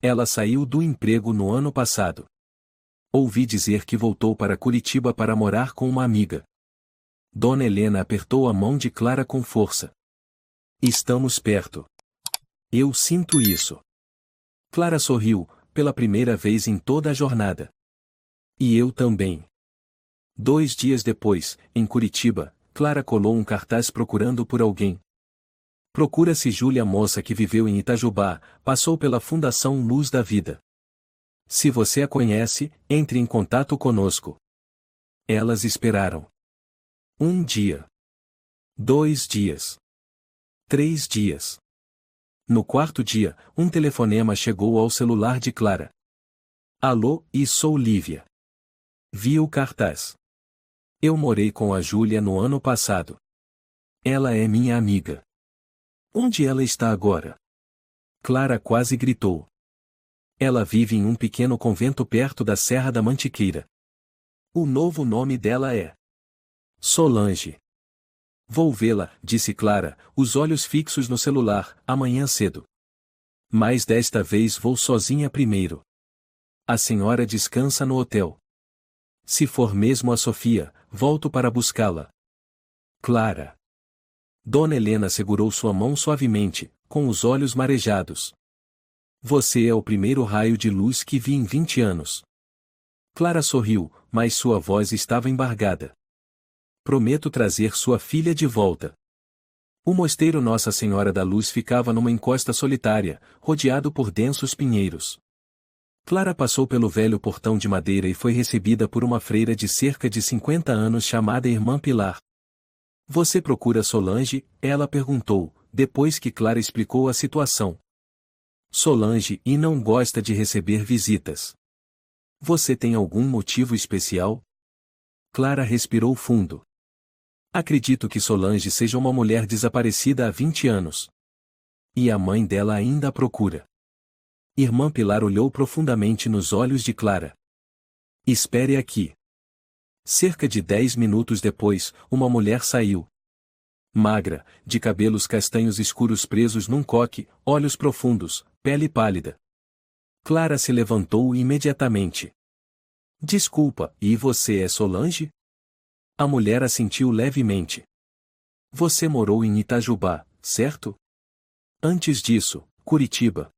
Ela saiu do emprego no ano passado. Ouvi dizer que voltou para Curitiba para morar com uma amiga. Dona Helena apertou a mão de Clara com força. Estamos perto. Eu sinto isso. Clara sorriu, pela primeira vez em toda a jornada. E eu também. 2 dias depois, em Curitiba, Clara colou um cartaz procurando por alguém. Procura-se Júlia, moça que viveu em Itajubá, passou pela Fundação Luz da Vida. Se você a conhece, entre em contato conosco. Elas esperaram. 1 dia. 2 dias. 3 dias. No 4º dia, um telefonema chegou ao celular de Clara. Alô, sou Lívia. Vi o cartaz. Eu morei com a Júlia no ano passado. Ela é minha amiga. Onde ela está agora? Clara quase gritou. Ela vive em um pequeno convento perto da Serra da Mantiqueira. O novo nome dela é Solange. Vou vê-la, disse Clara, os olhos fixos no celular, amanhã cedo. Mas desta vez vou sozinha primeiro. A senhora descansa no hotel. Se for mesmo a Sofia, volto para buscá-la. Clara. Dona Helena segurou sua mão suavemente, com os olhos marejados. Você é o primeiro raio de luz que vi em 20 anos. Clara sorriu, mas sua voz estava embargada. Prometo trazer sua filha de volta. O mosteiro Nossa Senhora da Luz ficava numa encosta solitária, rodeado por densos pinheiros. Clara passou pelo velho portão de madeira e foi recebida por uma freira de cerca de 50 anos chamada Irmã Pilar. Você procura Solange? Ela perguntou, depois que Clara explicou a situação. Solange e não gosta de receber visitas. Você tem algum motivo especial? Clara respirou fundo. Acredito que Solange seja uma mulher desaparecida há 20 anos. E a mãe dela ainda a procura. Irmã Pilar olhou profundamente nos olhos de Clara. Espere aqui. Cerca de 10 minutos depois, uma mulher saiu. Magra, de cabelos castanhos escuros presos num coque, olhos profundos, pele pálida. Clara se levantou imediatamente. Desculpa, e você é Solange? A mulher assentiu levemente. Você morou em Itajubá, certo? Antes disso, Curitiba.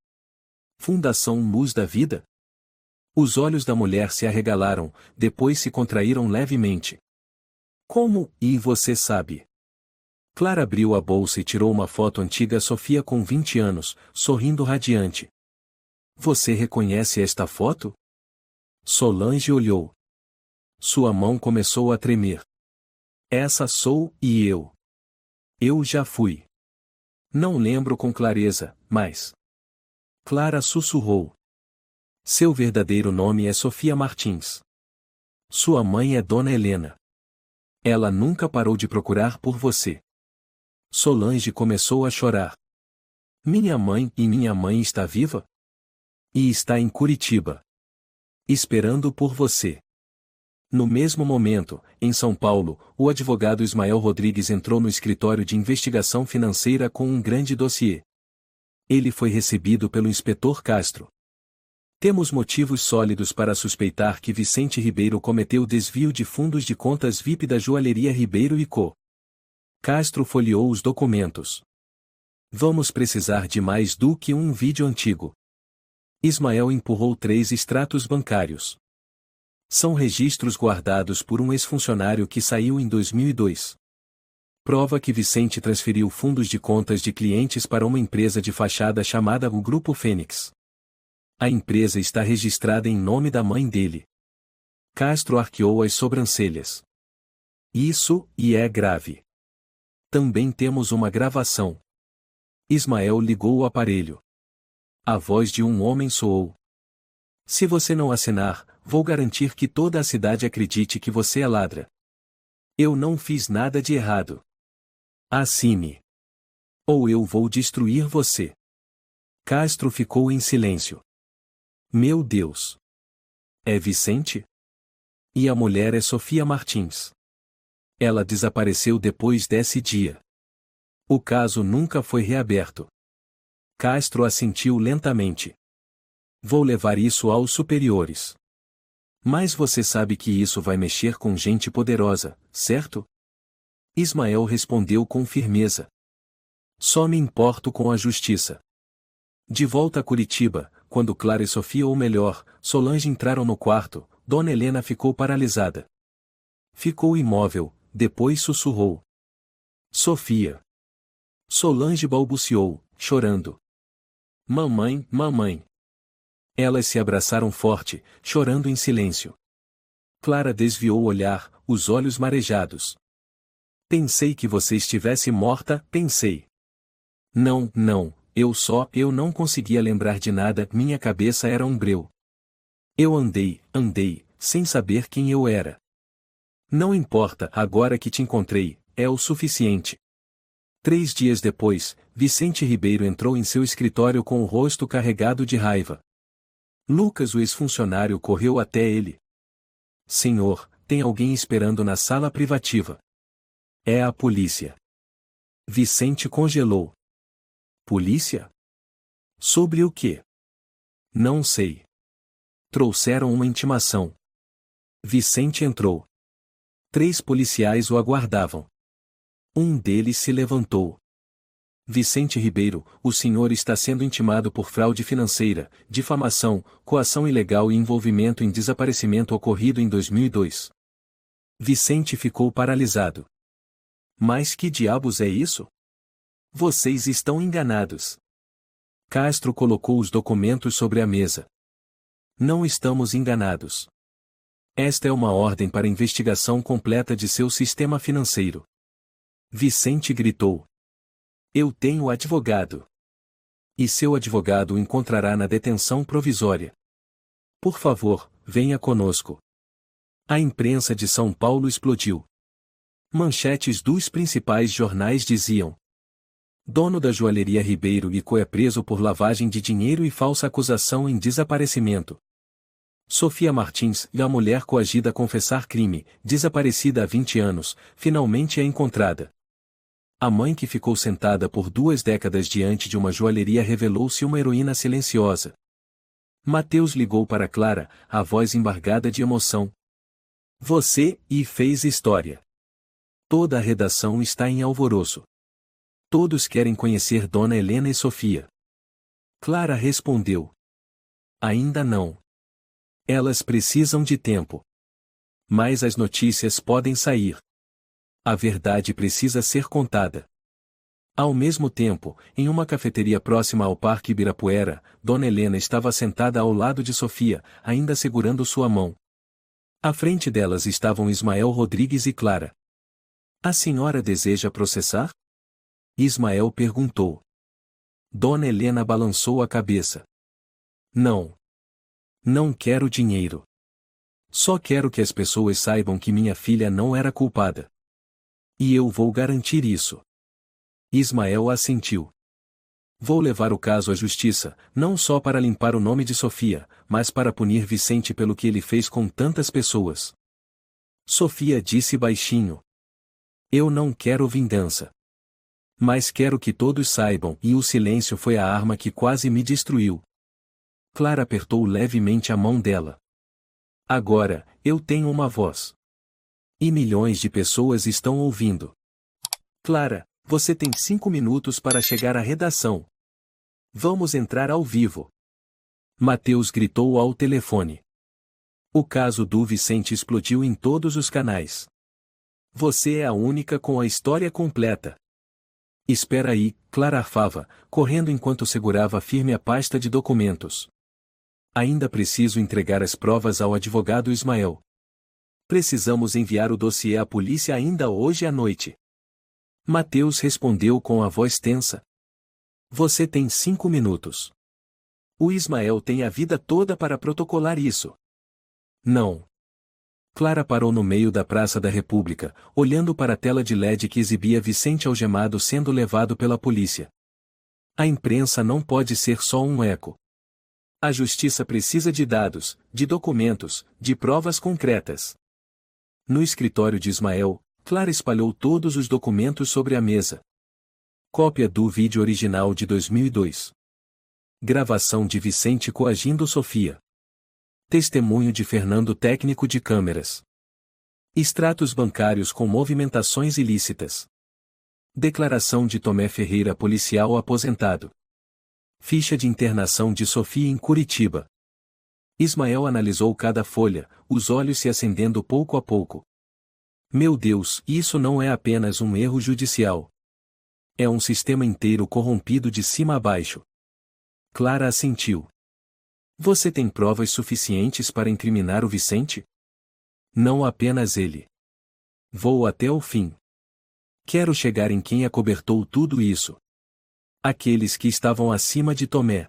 Fundação Luz da Vida? Os olhos da mulher se arregalaram, depois se contraíram levemente. Como, e você sabe? Clara abriu a bolsa e tirou uma foto antiga Sofia com 20 anos, sorrindo radiante. Você reconhece esta foto? Solange olhou. Sua mão começou a tremer. Essa sou, e eu. Eu já fui. Não lembro com clareza, mas... Clara sussurrou. Seu verdadeiro nome é Sofia Martins. Sua mãe é Dona Helena. Ela nunca parou de procurar por você. Solange começou a chorar. Minha mãe está viva? E está em Curitiba. Esperando por você. No mesmo momento, em São Paulo, o advogado Ismael Rodrigues entrou no escritório de investigação financeira com um grande dossiê. Ele foi recebido pelo inspetor Castro. Temos motivos sólidos para suspeitar que Vicente Ribeiro cometeu desvio de fundos de contas VIP da joalheria Ribeiro e Co. Castro folheou os documentos. Vamos precisar de mais do que um vídeo antigo. Ismael empurrou 3 extratos bancários. São registros guardados por um ex-funcionário que saiu em 2002. Prova que Vicente transferiu fundos de contas de clientes para uma empresa de fachada chamada o Grupo Fênix. A empresa está registrada em nome da mãe dele. Castro arqueou as sobrancelhas. Isso é grave. Também temos uma gravação. Ismael ligou o aparelho. A voz de um homem soou. Se você não assinar, vou garantir que toda a cidade acredite que você é ladra. Eu não fiz nada de errado. Assine. Ou eu vou destruir você. Castro ficou em silêncio. Meu Deus. É Vicente? E a mulher é Sofia Martins. Ela desapareceu depois desse dia. O caso nunca foi reaberto. Castro assentiu lentamente. Vou levar isso aos superiores. Mas você sabe que isso vai mexer com gente poderosa, certo? Ismael respondeu com firmeza. Só me importo com a justiça. De volta a Curitiba, quando Clara e Sofia, ou melhor, Solange, entraram no quarto, Dona Helena ficou paralisada. Ficou imóvel, depois sussurrou. Sofia. Solange balbuciou, chorando. Mamãe, mamãe. Elas se abraçaram forte, chorando em silêncio. Clara desviou o olhar, os olhos marejados. Pensei que você estivesse morta, pensei. Não, eu não conseguia lembrar de nada, minha cabeça era um breu. Eu andei, sem saber quem eu era. Não importa, agora que te encontrei, é o suficiente. 3 dias depois, Vicente Ribeiro entrou em seu escritório com o rosto carregado de raiva. Lucas, o ex-funcionário, correu até ele. Senhor, tem alguém esperando na sala privativa. É a polícia. Vicente congelou. Polícia? Sobre o quê? Não sei. Trouxeram uma intimação. Vicente entrou. 3 policiais o aguardavam. Um deles se levantou. Vicente Ribeiro, o senhor está sendo intimado por fraude financeira, difamação, coação ilegal e envolvimento em desaparecimento ocorrido em 2002. Vicente ficou paralisado. Mas que diabos é isso? Vocês estão enganados. Castro colocou os documentos sobre a mesa. Não estamos enganados. Esta é uma ordem para investigação completa de seu sistema financeiro. Vicente gritou. Eu tenho advogado. E seu advogado o encontrará na detenção provisória. Por favor, venha conosco. A imprensa de São Paulo explodiu. Manchetes dos principais jornais diziam: dono da joalheria Ribeiro e Co é preso por lavagem de dinheiro e falsa acusação em desaparecimento. Sofia Martins, a mulher coagida a confessar crime, desaparecida há 20 anos, finalmente é encontrada. A mãe que ficou sentada por 2 décadas diante de uma joalheria revelou-se uma heroína silenciosa. Mateus ligou para Clara, a voz embargada de emoção. Você fez história. Toda a redação está em alvoroço. Todos querem conhecer Dona Helena e Sofia. Clara respondeu. Ainda não. Elas precisam de tempo. Mas as notícias podem sair. A verdade precisa ser contada. Ao mesmo tempo, em uma cafeteria próxima ao Parque Ibirapuera, Dona Helena estava sentada ao lado de Sofia, ainda segurando sua mão. À frente delas estavam Ismael Rodrigues e Clara. A senhora deseja processar? Ismael perguntou. Dona Helena balançou a cabeça. Não. Não quero dinheiro. Só quero que as pessoas saibam que minha filha não era culpada. E eu vou garantir isso. Ismael assentiu. Vou levar o caso à justiça, não só para limpar o nome de Sofia, mas para punir Vicente pelo que ele fez com tantas pessoas. Sofia disse baixinho. Eu não quero vingança. Mas quero que todos saibam, e o silêncio foi a arma que quase me destruiu. Clara apertou levemente a mão dela. Agora, eu tenho uma voz. E milhões de pessoas estão ouvindo. Clara, você tem 5 minutos para chegar à redação. Vamos entrar ao vivo. Mateus gritou ao telefone. O caso do Vicente explodiu em todos os canais. Você é a única com a história completa. Espera aí, Clara arfava, correndo enquanto segurava firme a pasta de documentos. Ainda preciso entregar as provas ao advogado Ismael. Precisamos enviar o dossiê à polícia ainda hoje à noite. Mateus respondeu com a voz tensa. Você tem 5 minutos. O Ismael tem a vida toda para protocolar isso. Não. Clara parou no meio da Praça da República, olhando para a tela de LED que exibia Vicente algemado sendo levado pela polícia. A imprensa não pode ser só um eco. A justiça precisa de dados, de documentos, de provas concretas. No escritório de Ismael, Clara espalhou todos os documentos sobre a mesa. Cópia do vídeo original de 2002. Gravação de Vicente coagindo Sofia. Testemunho de Fernando técnico de câmeras. Extratos bancários com movimentações ilícitas. Declaração de Tomé Ferreira policial aposentado. Ficha de internação de Sofia em Curitiba. Ismael analisou cada folha, os olhos se acendendo pouco a pouco. Meu Deus, isso não é apenas um erro judicial. É um sistema inteiro corrompido de cima a baixo. Clara assentiu. Você tem provas suficientes para incriminar o Vicente? Não apenas ele. Vou até o fim. Quero chegar em quem acobertou tudo isso. Aqueles que estavam acima de Tomé.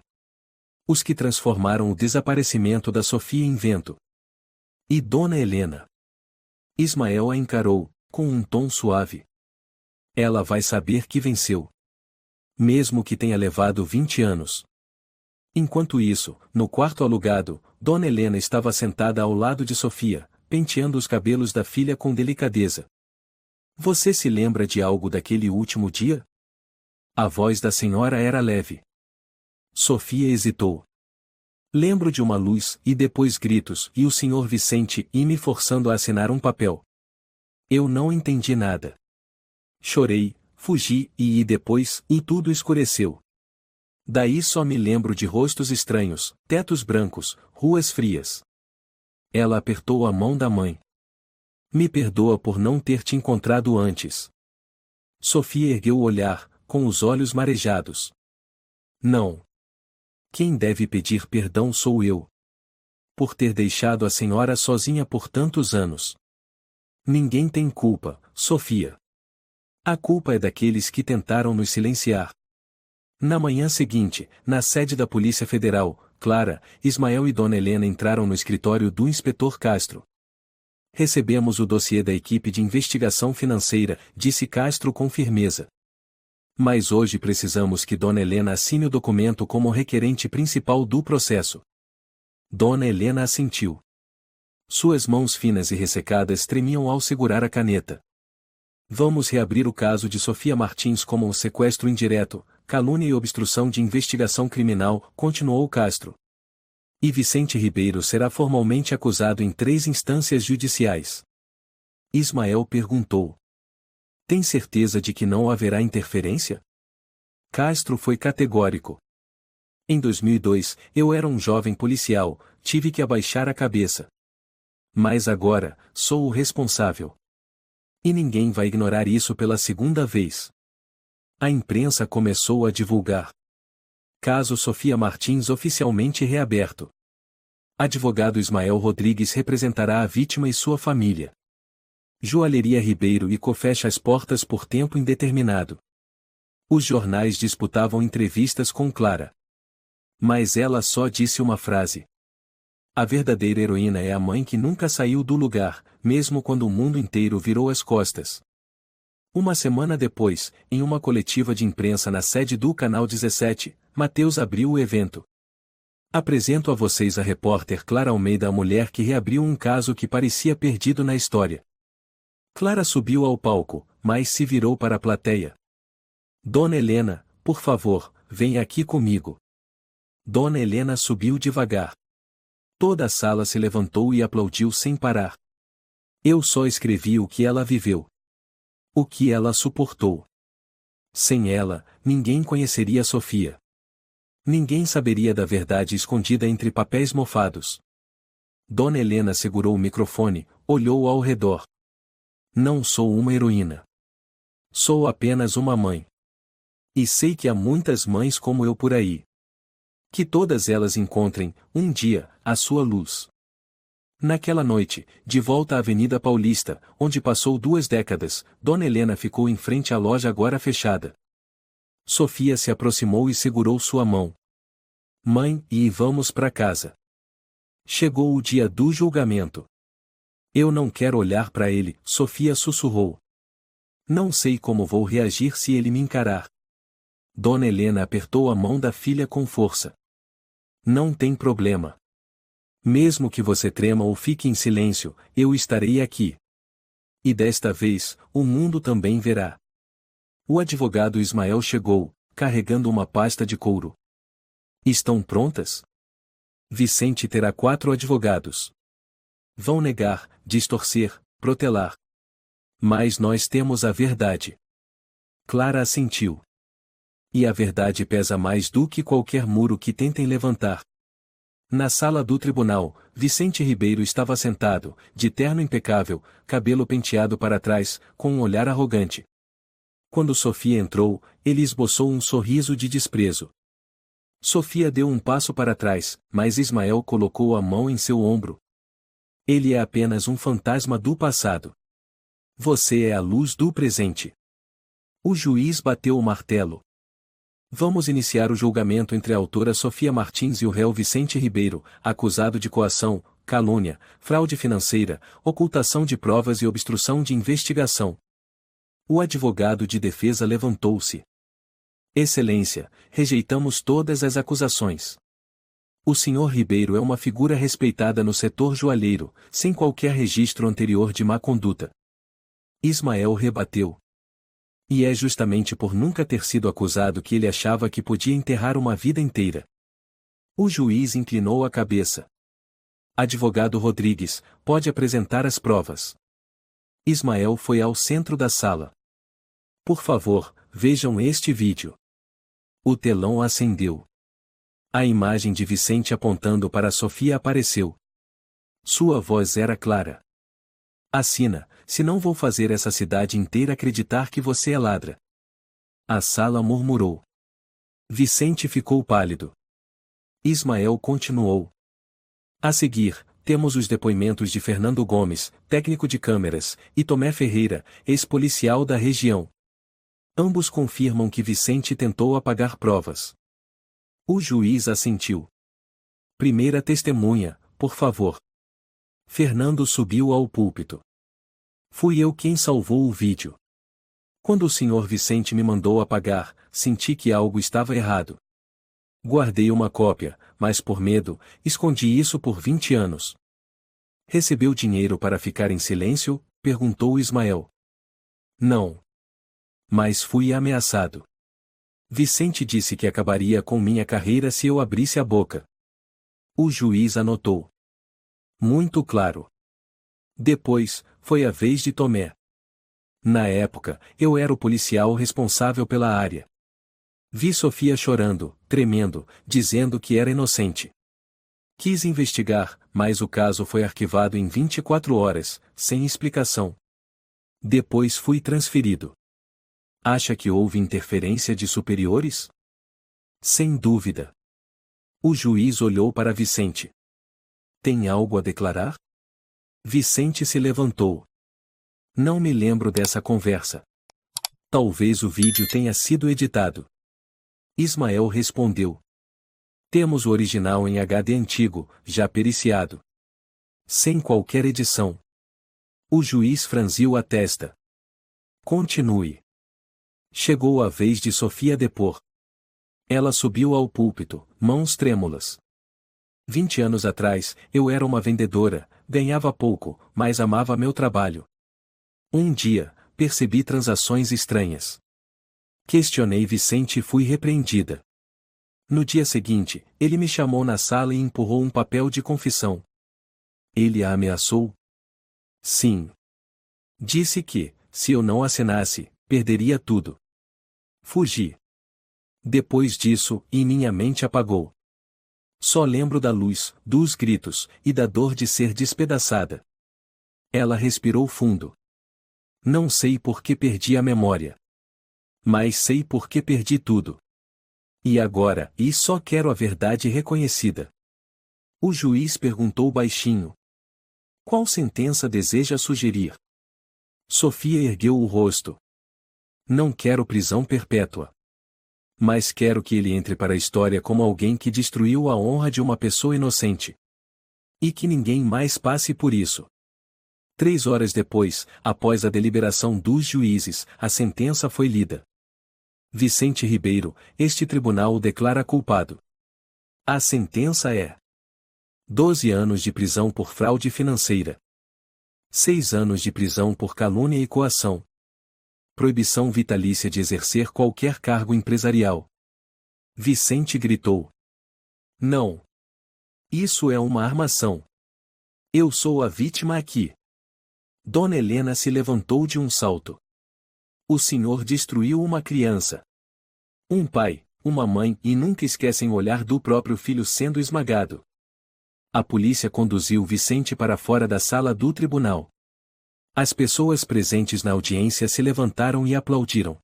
Os que transformaram o desaparecimento da Sofia em vento. E Dona Helena. Ismael a encarou, com um tom suave. Ela vai saber que venceu. Mesmo que tenha levado 20 anos. Enquanto isso, no quarto alugado, Dona Helena estava sentada ao lado de Sofia, penteando os cabelos da filha com delicadeza. Você se lembra de algo daquele último dia? A voz da senhora era leve. Sofia hesitou. Lembro de uma luz, e depois gritos, e o senhor Vicente e me forçando a assinar um papel. Eu não entendi nada. Chorei, fugi, e depois, e tudo escureceu. Daí só me lembro de rostos estranhos, tetos brancos, ruas frias. Ela apertou a mão da mãe. Me perdoa por não ter te encontrado antes. Sofia ergueu o olhar, com os olhos marejados. Não. Quem deve pedir perdão sou eu. Por ter deixado a senhora sozinha por tantos anos. Ninguém tem culpa, Sofia. A culpa é daqueles que tentaram nos silenciar. Na manhã seguinte, na sede da Polícia Federal, Clara, Ismael e Dona Helena entraram no escritório do inspetor Castro. Recebemos o dossiê da equipe de investigação financeira, disse Castro com firmeza. Mas hoje precisamos que Dona Helena assine o documento como requerente principal do processo. Dona Helena assentiu. Suas mãos finas e ressecadas tremiam ao segurar a caneta. Vamos reabrir o caso de Sofia Martins como um sequestro indireto, calúnia e obstrução de investigação criminal, continuou Castro. E Vicente Ribeiro será formalmente acusado em 3 instâncias judiciais. Ismael perguntou. Tem certeza de que não haverá interferência? Castro foi categórico. Em 2002, eu era um jovem policial, tive que abaixar a cabeça. Mas agora, sou o responsável. E ninguém vai ignorar isso pela segunda vez. A imprensa começou a divulgar. Caso Sofia Martins oficialmente reaberto. Advogado Ismael Rodrigues representará a vítima e sua família. Joalheria Ribeiro e Co fecha as portas por tempo indeterminado. Os jornais disputavam entrevistas com Clara. Mas ela só disse uma frase. A verdadeira heroína é a mãe que nunca saiu do lugar, mesmo quando o mundo inteiro virou as costas. Uma semana depois, em uma coletiva de imprensa na sede do Canal 17, Mateus abriu o evento. Apresento a vocês a repórter Clara Almeida, a mulher que reabriu um caso que parecia perdido na história. Clara subiu ao palco, mas se virou para a plateia. Dona Helena, por favor, venha aqui comigo. Dona Helena subiu devagar. Toda a sala se levantou e aplaudiu sem parar. Eu só escrevi o que ela viveu. O que ela suportou. Sem ela, ninguém conheceria Sofia. Ninguém saberia da verdade escondida entre papéis mofados. Dona Helena segurou o microfone, olhou ao redor. Não sou uma heroína. Sou apenas uma mãe. E sei que há muitas mães como eu por aí. Que todas elas encontrem, um dia, a sua luz. Naquela noite, de volta à Avenida Paulista, onde passou 2 décadas, Dona Helena ficou em frente à loja agora fechada. Sofia se aproximou e segurou sua mão. Mãe, e vamos para casa. Chegou o dia do julgamento. Eu não quero olhar para ele, Sofia sussurrou. Não sei como vou reagir se ele me encarar. Dona Helena apertou a mão da filha com força. Não tem problema. Mesmo que você trema ou fique em silêncio, eu estarei aqui. E desta vez, o mundo também verá. O advogado Ismael chegou, carregando uma pasta de couro. Estão prontas? Vicente terá 4 advogados. Vão negar, distorcer, protelar. Mas nós temos a verdade. Clara assentiu. E a verdade pesa mais do que qualquer muro que tentem levantar. Na sala do tribunal, Vicente Ribeiro estava sentado, de terno impecável, cabelo penteado para trás, com um olhar arrogante. Quando Sofia entrou, ele esboçou um sorriso de desprezo. Sofia deu um passo para trás, mas Ismael colocou a mão em seu ombro. Ele é apenas um fantasma do passado. Você é a luz do presente. O juiz bateu o martelo. Vamos iniciar o julgamento entre a autora Sofia Martins e o réu Vicente Ribeiro, acusado de coação, calúnia, fraude financeira, ocultação de provas e obstrução de investigação. O advogado de defesa levantou-se. Excelência, rejeitamos todas as acusações. O senhor Ribeiro é uma figura respeitada no setor joalheiro, sem qualquer registro anterior de má conduta. Ismael rebateu. E é justamente por nunca ter sido acusado que ele achava que podia enterrar uma vida inteira. O juiz inclinou a cabeça. Advogado Rodrigues, pode apresentar as provas. Ismael foi ao centro da sala. Por favor, vejam este vídeo. O telão acendeu. A imagem de Vicente apontando para Sofia apareceu. Sua voz era clara. Assina, senão vou fazer essa cidade inteira acreditar que você é ladra. A sala murmurou. Vicente ficou pálido. Ismael continuou. A seguir, temos os depoimentos de Fernando Gomes, técnico de câmeras, e Tomé Ferreira, ex-policial da região. Ambos confirmam que Vicente tentou apagar provas. O juiz assentiu. Primeira testemunha, por favor. Fernando subiu ao púlpito. Fui eu quem salvou o vídeo. Quando o senhor Vicente me mandou apagar, senti que algo estava errado. Guardei uma cópia, mas por medo, escondi isso por 20 anos. Recebeu dinheiro para ficar em silêncio? Perguntou Ismael. Não. Mas fui ameaçado. Vicente disse que acabaria com minha carreira se eu abrisse a boca. O juiz anotou. Muito claro. Depois, foi a vez de Tomé. Na época, eu era o policial responsável pela área. Vi Sofia chorando, tremendo, dizendo que era inocente. Quis investigar, mas o caso foi arquivado em 24 horas, sem explicação. Depois fui transferido. Acha que houve interferência de superiores? Sem dúvida. O juiz olhou para Vicente. Tem algo a declarar? Vicente se levantou. Não me lembro dessa conversa. Talvez o vídeo tenha sido editado. Ismael respondeu. Temos o original em HD antigo, já periciado. Sem qualquer edição. O juiz franziu a testa. Continue. Chegou a vez de Sofia depor. Ela subiu ao púlpito, mãos trêmulas. 20 anos atrás, eu era uma vendedora, ganhava pouco, mas amava meu trabalho. Um dia, percebi transações estranhas. Questionei Vicente e fui repreendida. No dia seguinte, ele me chamou na sala e empurrou um papel de confissão. Ele a ameaçou? Sim. Disse que, se eu não assinasse, perderia tudo. Fugi. Depois disso, e minha mente apagou. Só lembro da luz, dos gritos, e da dor de ser despedaçada. Ela respirou fundo. Não sei por que perdi a memória. Mas sei por que perdi tudo. E agora, só quero a verdade reconhecida. O juiz perguntou baixinho. Qual sentença deseja sugerir? Sofia ergueu o rosto. Não quero prisão perpétua. Mas quero que ele entre para a história como alguém que destruiu a honra de uma pessoa inocente. E que ninguém mais passe por isso. 3 horas depois, após a deliberação dos juízes, a sentença foi lida. Vicente Ribeiro, este tribunal o declara culpado. A sentença é 12 anos de prisão por fraude financeira. 6 anos de prisão por calúnia e coação. Proibição vitalícia de exercer qualquer cargo empresarial. Vicente gritou. Não. Isso é uma armação. Eu sou a vítima aqui. Dona Helena se levantou de um salto. O senhor destruiu uma criança. Um pai, uma mãe e nunca esquecem o olhar do próprio filho sendo esmagado. A polícia conduziu Vicente para fora da sala do tribunal. As pessoas presentes na audiência se levantaram e aplaudiram.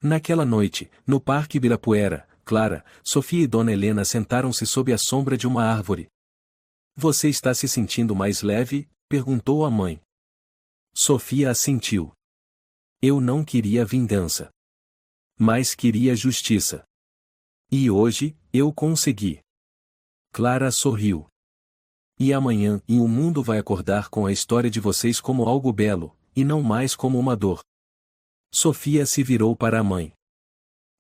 Naquela noite, no Parque Ibirapuera, Clara, Sofia e Dona Helena sentaram-se sob a sombra de uma árvore. Você está se sentindo mais leve? Perguntou a mãe. Sofia assentiu. Eu não queria vingança. Mas queria justiça. E hoje, eu consegui. Clara sorriu. E amanhã, o mundo vai acordar com a história de vocês como algo belo, e não mais como uma dor. Sofia se virou para a mãe.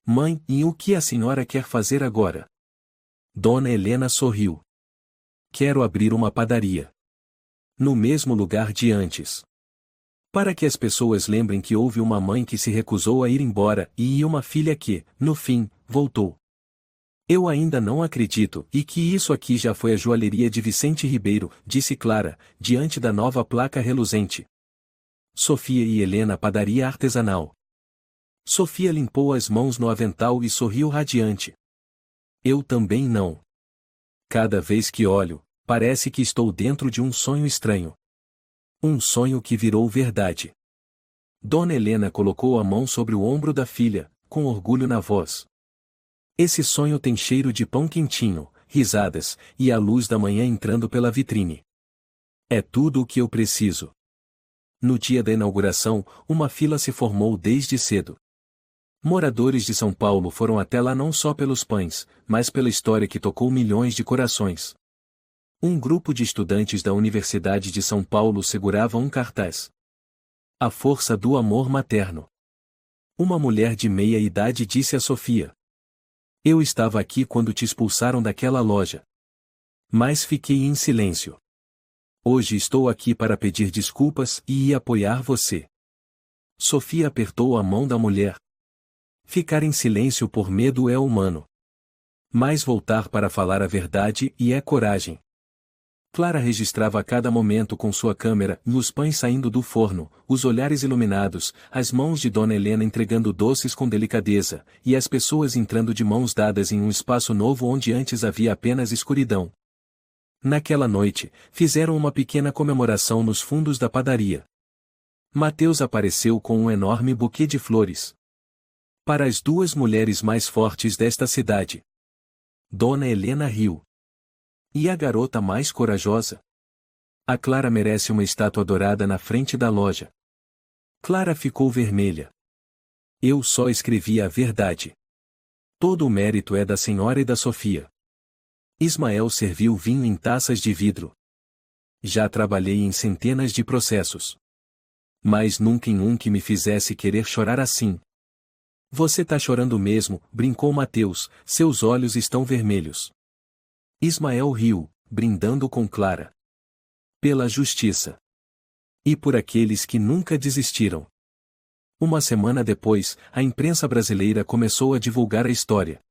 Mãe, e o que a senhora quer fazer agora? Dona Helena sorriu. Quero abrir uma padaria. No mesmo lugar de antes. Para que as pessoas lembrem que houve uma mãe que se recusou a ir embora e uma filha que, no fim, voltou. Eu ainda não acredito, e que isso aqui já foi a joalheria de Vicente Ribeiro, disse Clara, diante da nova placa reluzente. Sofia e Helena padaria artesanal. Sofia limpou as mãos no avental e sorriu radiante. Eu também não. Cada vez que olho, parece que estou dentro de um sonho estranho. Um sonho que virou verdade. Dona Helena colocou a mão sobre o ombro da filha, com orgulho na voz. Esse sonho tem cheiro de pão quentinho, risadas, e a luz da manhã entrando pela vitrine. É tudo o que eu preciso. No dia da inauguração, uma fila se formou desde cedo. Moradores de São Paulo foram até lá não só pelos pães, mas pela história que tocou milhões de corações. Um grupo de estudantes da Universidade de São Paulo segurava um cartaz. A força do amor materno. Uma mulher de meia idade disse a Sofia. Eu estava aqui quando te expulsaram daquela loja. Mas fiquei em silêncio. Hoje estou aqui para pedir desculpas e apoiar você. Sofia apertou a mão da mulher. Ficar em silêncio por medo é humano. Mas voltar para falar a verdade é coragem. Clara registrava a cada momento com sua câmera, os pães saindo do forno, os olhares iluminados, as mãos de Dona Helena entregando doces com delicadeza, e as pessoas entrando de mãos dadas em um espaço novo onde antes havia apenas escuridão. Naquela noite, fizeram uma pequena comemoração nos fundos da padaria. Mateus apareceu com um enorme buquê de flores. Para as 2 mulheres mais fortes desta cidade. Dona Helena riu. E a garota mais corajosa? A Clara merece uma estátua dourada na frente da loja. Clara ficou vermelha. Eu só escrevi a verdade. Todo o mérito é da senhora e da Sofia. Ismael serviu vinho em taças de vidro. Já trabalhei em centenas de processos. Mas nunca em um que me fizesse querer chorar assim. Você tá chorando mesmo, brincou Mateus, seus olhos estão vermelhos. Ismael riu, brindando com Clara. Pela justiça. E por aqueles que nunca desistiram. Uma semana depois, a imprensa brasileira começou a divulgar a história.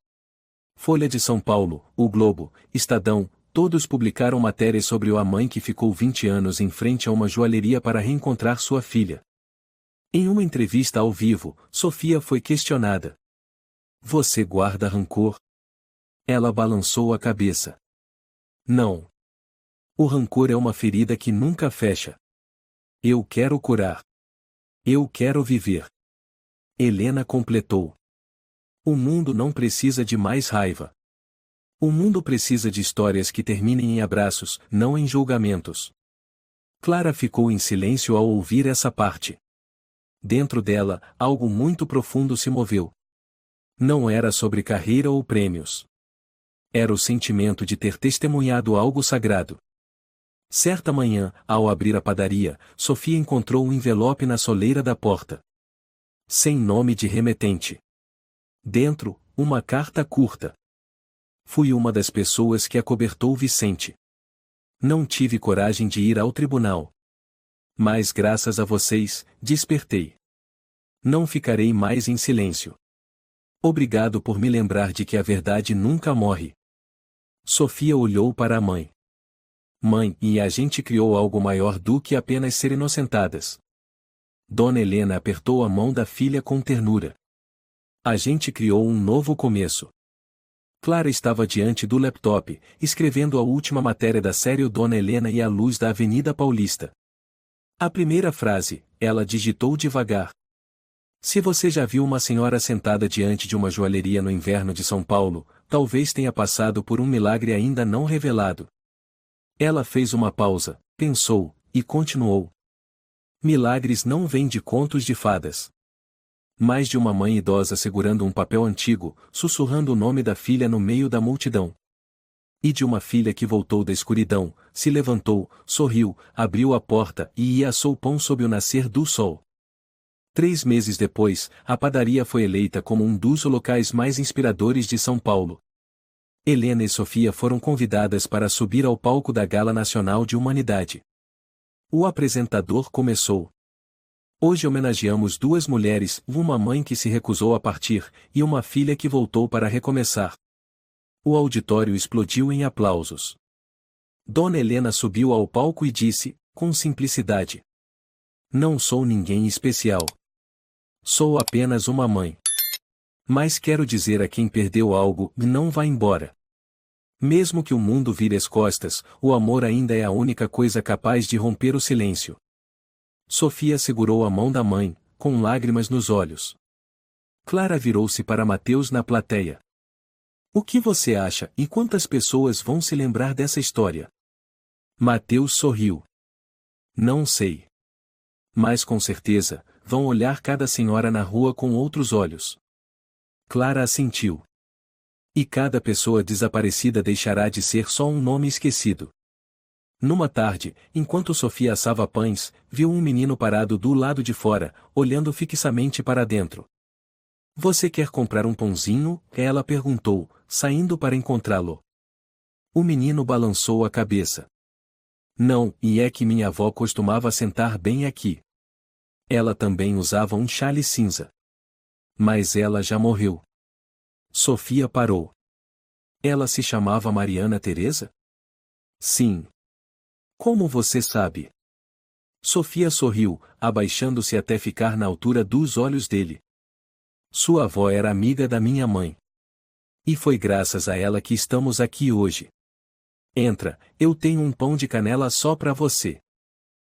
Folha de São Paulo, O Globo, Estadão, todos publicaram matérias sobre a mãe que ficou 20 anos em frente a uma joalheria para reencontrar sua filha. Em uma entrevista ao vivo, Sofia foi questionada. Você guarda rancor? Ela balançou a cabeça. Não. O rancor é uma ferida que nunca fecha. Eu quero curar. Eu quero viver. Helena completou. O mundo não precisa de mais raiva. O mundo precisa de histórias que terminem em abraços, não em julgamentos. Clara ficou em silêncio ao ouvir essa parte. Dentro dela, algo muito profundo se moveu. Não era sobre carreira ou prêmios. Era o sentimento de ter testemunhado algo sagrado. Certa manhã, ao abrir a padaria, Sofia encontrou um envelope na soleira da porta. Sem nome de remetente. Dentro, uma carta curta. Fui uma das pessoas que acobertou Vicente. Não tive coragem de ir ao tribunal. Mas graças a vocês, despertei. Não ficarei mais em silêncio. Obrigado por me lembrar de que a verdade nunca morre. Sofia olhou para a mãe. Mãe, e a gente criou algo maior do que apenas ser inocentadas. Dona Helena apertou a mão da filha com ternura. A gente criou um novo começo. Clara estava diante do laptop, escrevendo a última matéria da série Dona Helena e a Luz da Avenida Paulista. A primeira frase, ela digitou devagar. Se você já viu uma senhora sentada diante de uma joalheria no inverno de São Paulo, talvez tenha passado por um milagre ainda não revelado. Ela fez uma pausa, pensou, e continuou. Milagres não vêm de contos de fadas. Mais de uma mãe idosa segurando um papel antigo, sussurrando o nome da filha no meio da multidão. E de uma filha que voltou da escuridão, se levantou, sorriu, abriu a porta e assou pão sob o nascer do sol. 3 meses depois, a padaria foi eleita como um dos locais mais inspiradores de São Paulo. Helena e Sofia foram convidadas para subir ao palco da Gala Nacional de Humanidade. O apresentador começou. Hoje homenageamos 2 mulheres, uma mãe que se recusou a partir, e uma filha que voltou para recomeçar. O auditório explodiu em aplausos. Dona Helena subiu ao palco e disse, com simplicidade: Não sou ninguém especial. Sou apenas uma mãe. Mas quero dizer a quem perdeu algo, não vá embora. Mesmo que o mundo vire as costas, o amor ainda é a única coisa capaz de romper o silêncio. Sofia segurou a mão da mãe, com lágrimas nos olhos. Clara virou-se para Mateus na plateia. O que você acha e quantas pessoas vão se lembrar dessa história? Mateus sorriu. Não sei. Mas com certeza, vão olhar cada senhora na rua com outros olhos. Clara assentiu. E cada pessoa desaparecida deixará de ser só um nome esquecido. Numa tarde, enquanto Sofia assava pães, viu um menino parado do lado de fora, olhando fixamente para dentro. Você quer comprar um pãozinho? Ela perguntou, saindo para encontrá-lo. O menino balançou a cabeça. Não, e é que minha avó costumava sentar bem aqui. Ela também usava um chale cinza. Mas ela já morreu. Sofia parou. Ela se chamava Mariana Teresa? Sim. Como você sabe? Sofia sorriu, abaixando-se até ficar na altura dos olhos dele. Sua avó era amiga da minha mãe. E foi graças a ela que estamos aqui hoje. Entra, eu tenho um pão de canela só para você.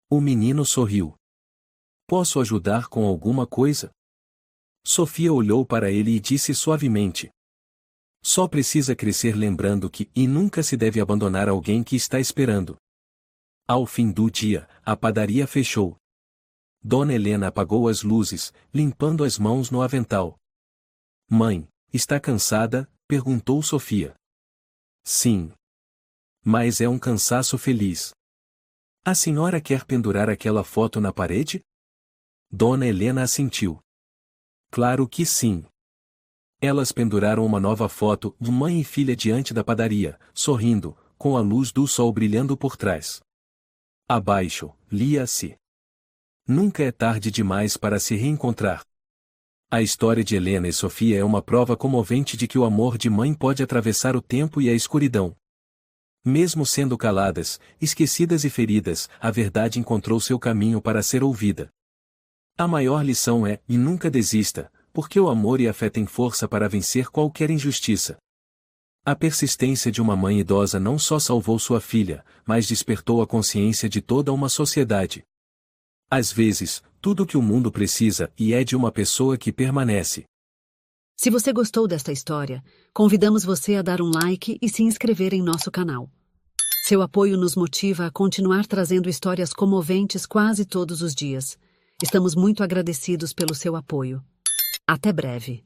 O menino sorriu. Posso ajudar com alguma coisa? Sofia olhou para ele e disse suavemente. Só precisa crescer lembrando que, e nunca se deve abandonar alguém que está esperando. Ao fim do dia, a padaria fechou. Dona Helena apagou as luzes, limpando as mãos no avental. Mãe, está cansada? Perguntou Sofia. Sim. Mas é um cansaço feliz. A senhora quer pendurar aquela foto na parede? Dona Helena assentiu. Claro que sim. Elas penduraram uma nova foto de mãe e filha diante da padaria, sorrindo, com a luz do sol brilhando por trás. Abaixo, lia-se: Nunca é tarde demais para se reencontrar. A história de Helena e Sofia é uma prova comovente de que o amor de mãe pode atravessar o tempo e a escuridão. Mesmo sendo caladas, esquecidas e feridas, a verdade encontrou seu caminho para ser ouvida. A maior lição é: e nunca desista, porque o amor e a fé têm força para vencer qualquer injustiça. A persistência de uma mãe idosa não só salvou sua filha, mas despertou a consciência de toda uma sociedade. Às vezes, tudo o que o mundo precisa e é de uma pessoa que permanece. Se você gostou desta história, convidamos você a dar um like e se inscrever em nosso canal. Seu apoio nos motiva a continuar trazendo histórias comoventes quase todos os dias. Estamos muito agradecidos pelo seu apoio. Até breve.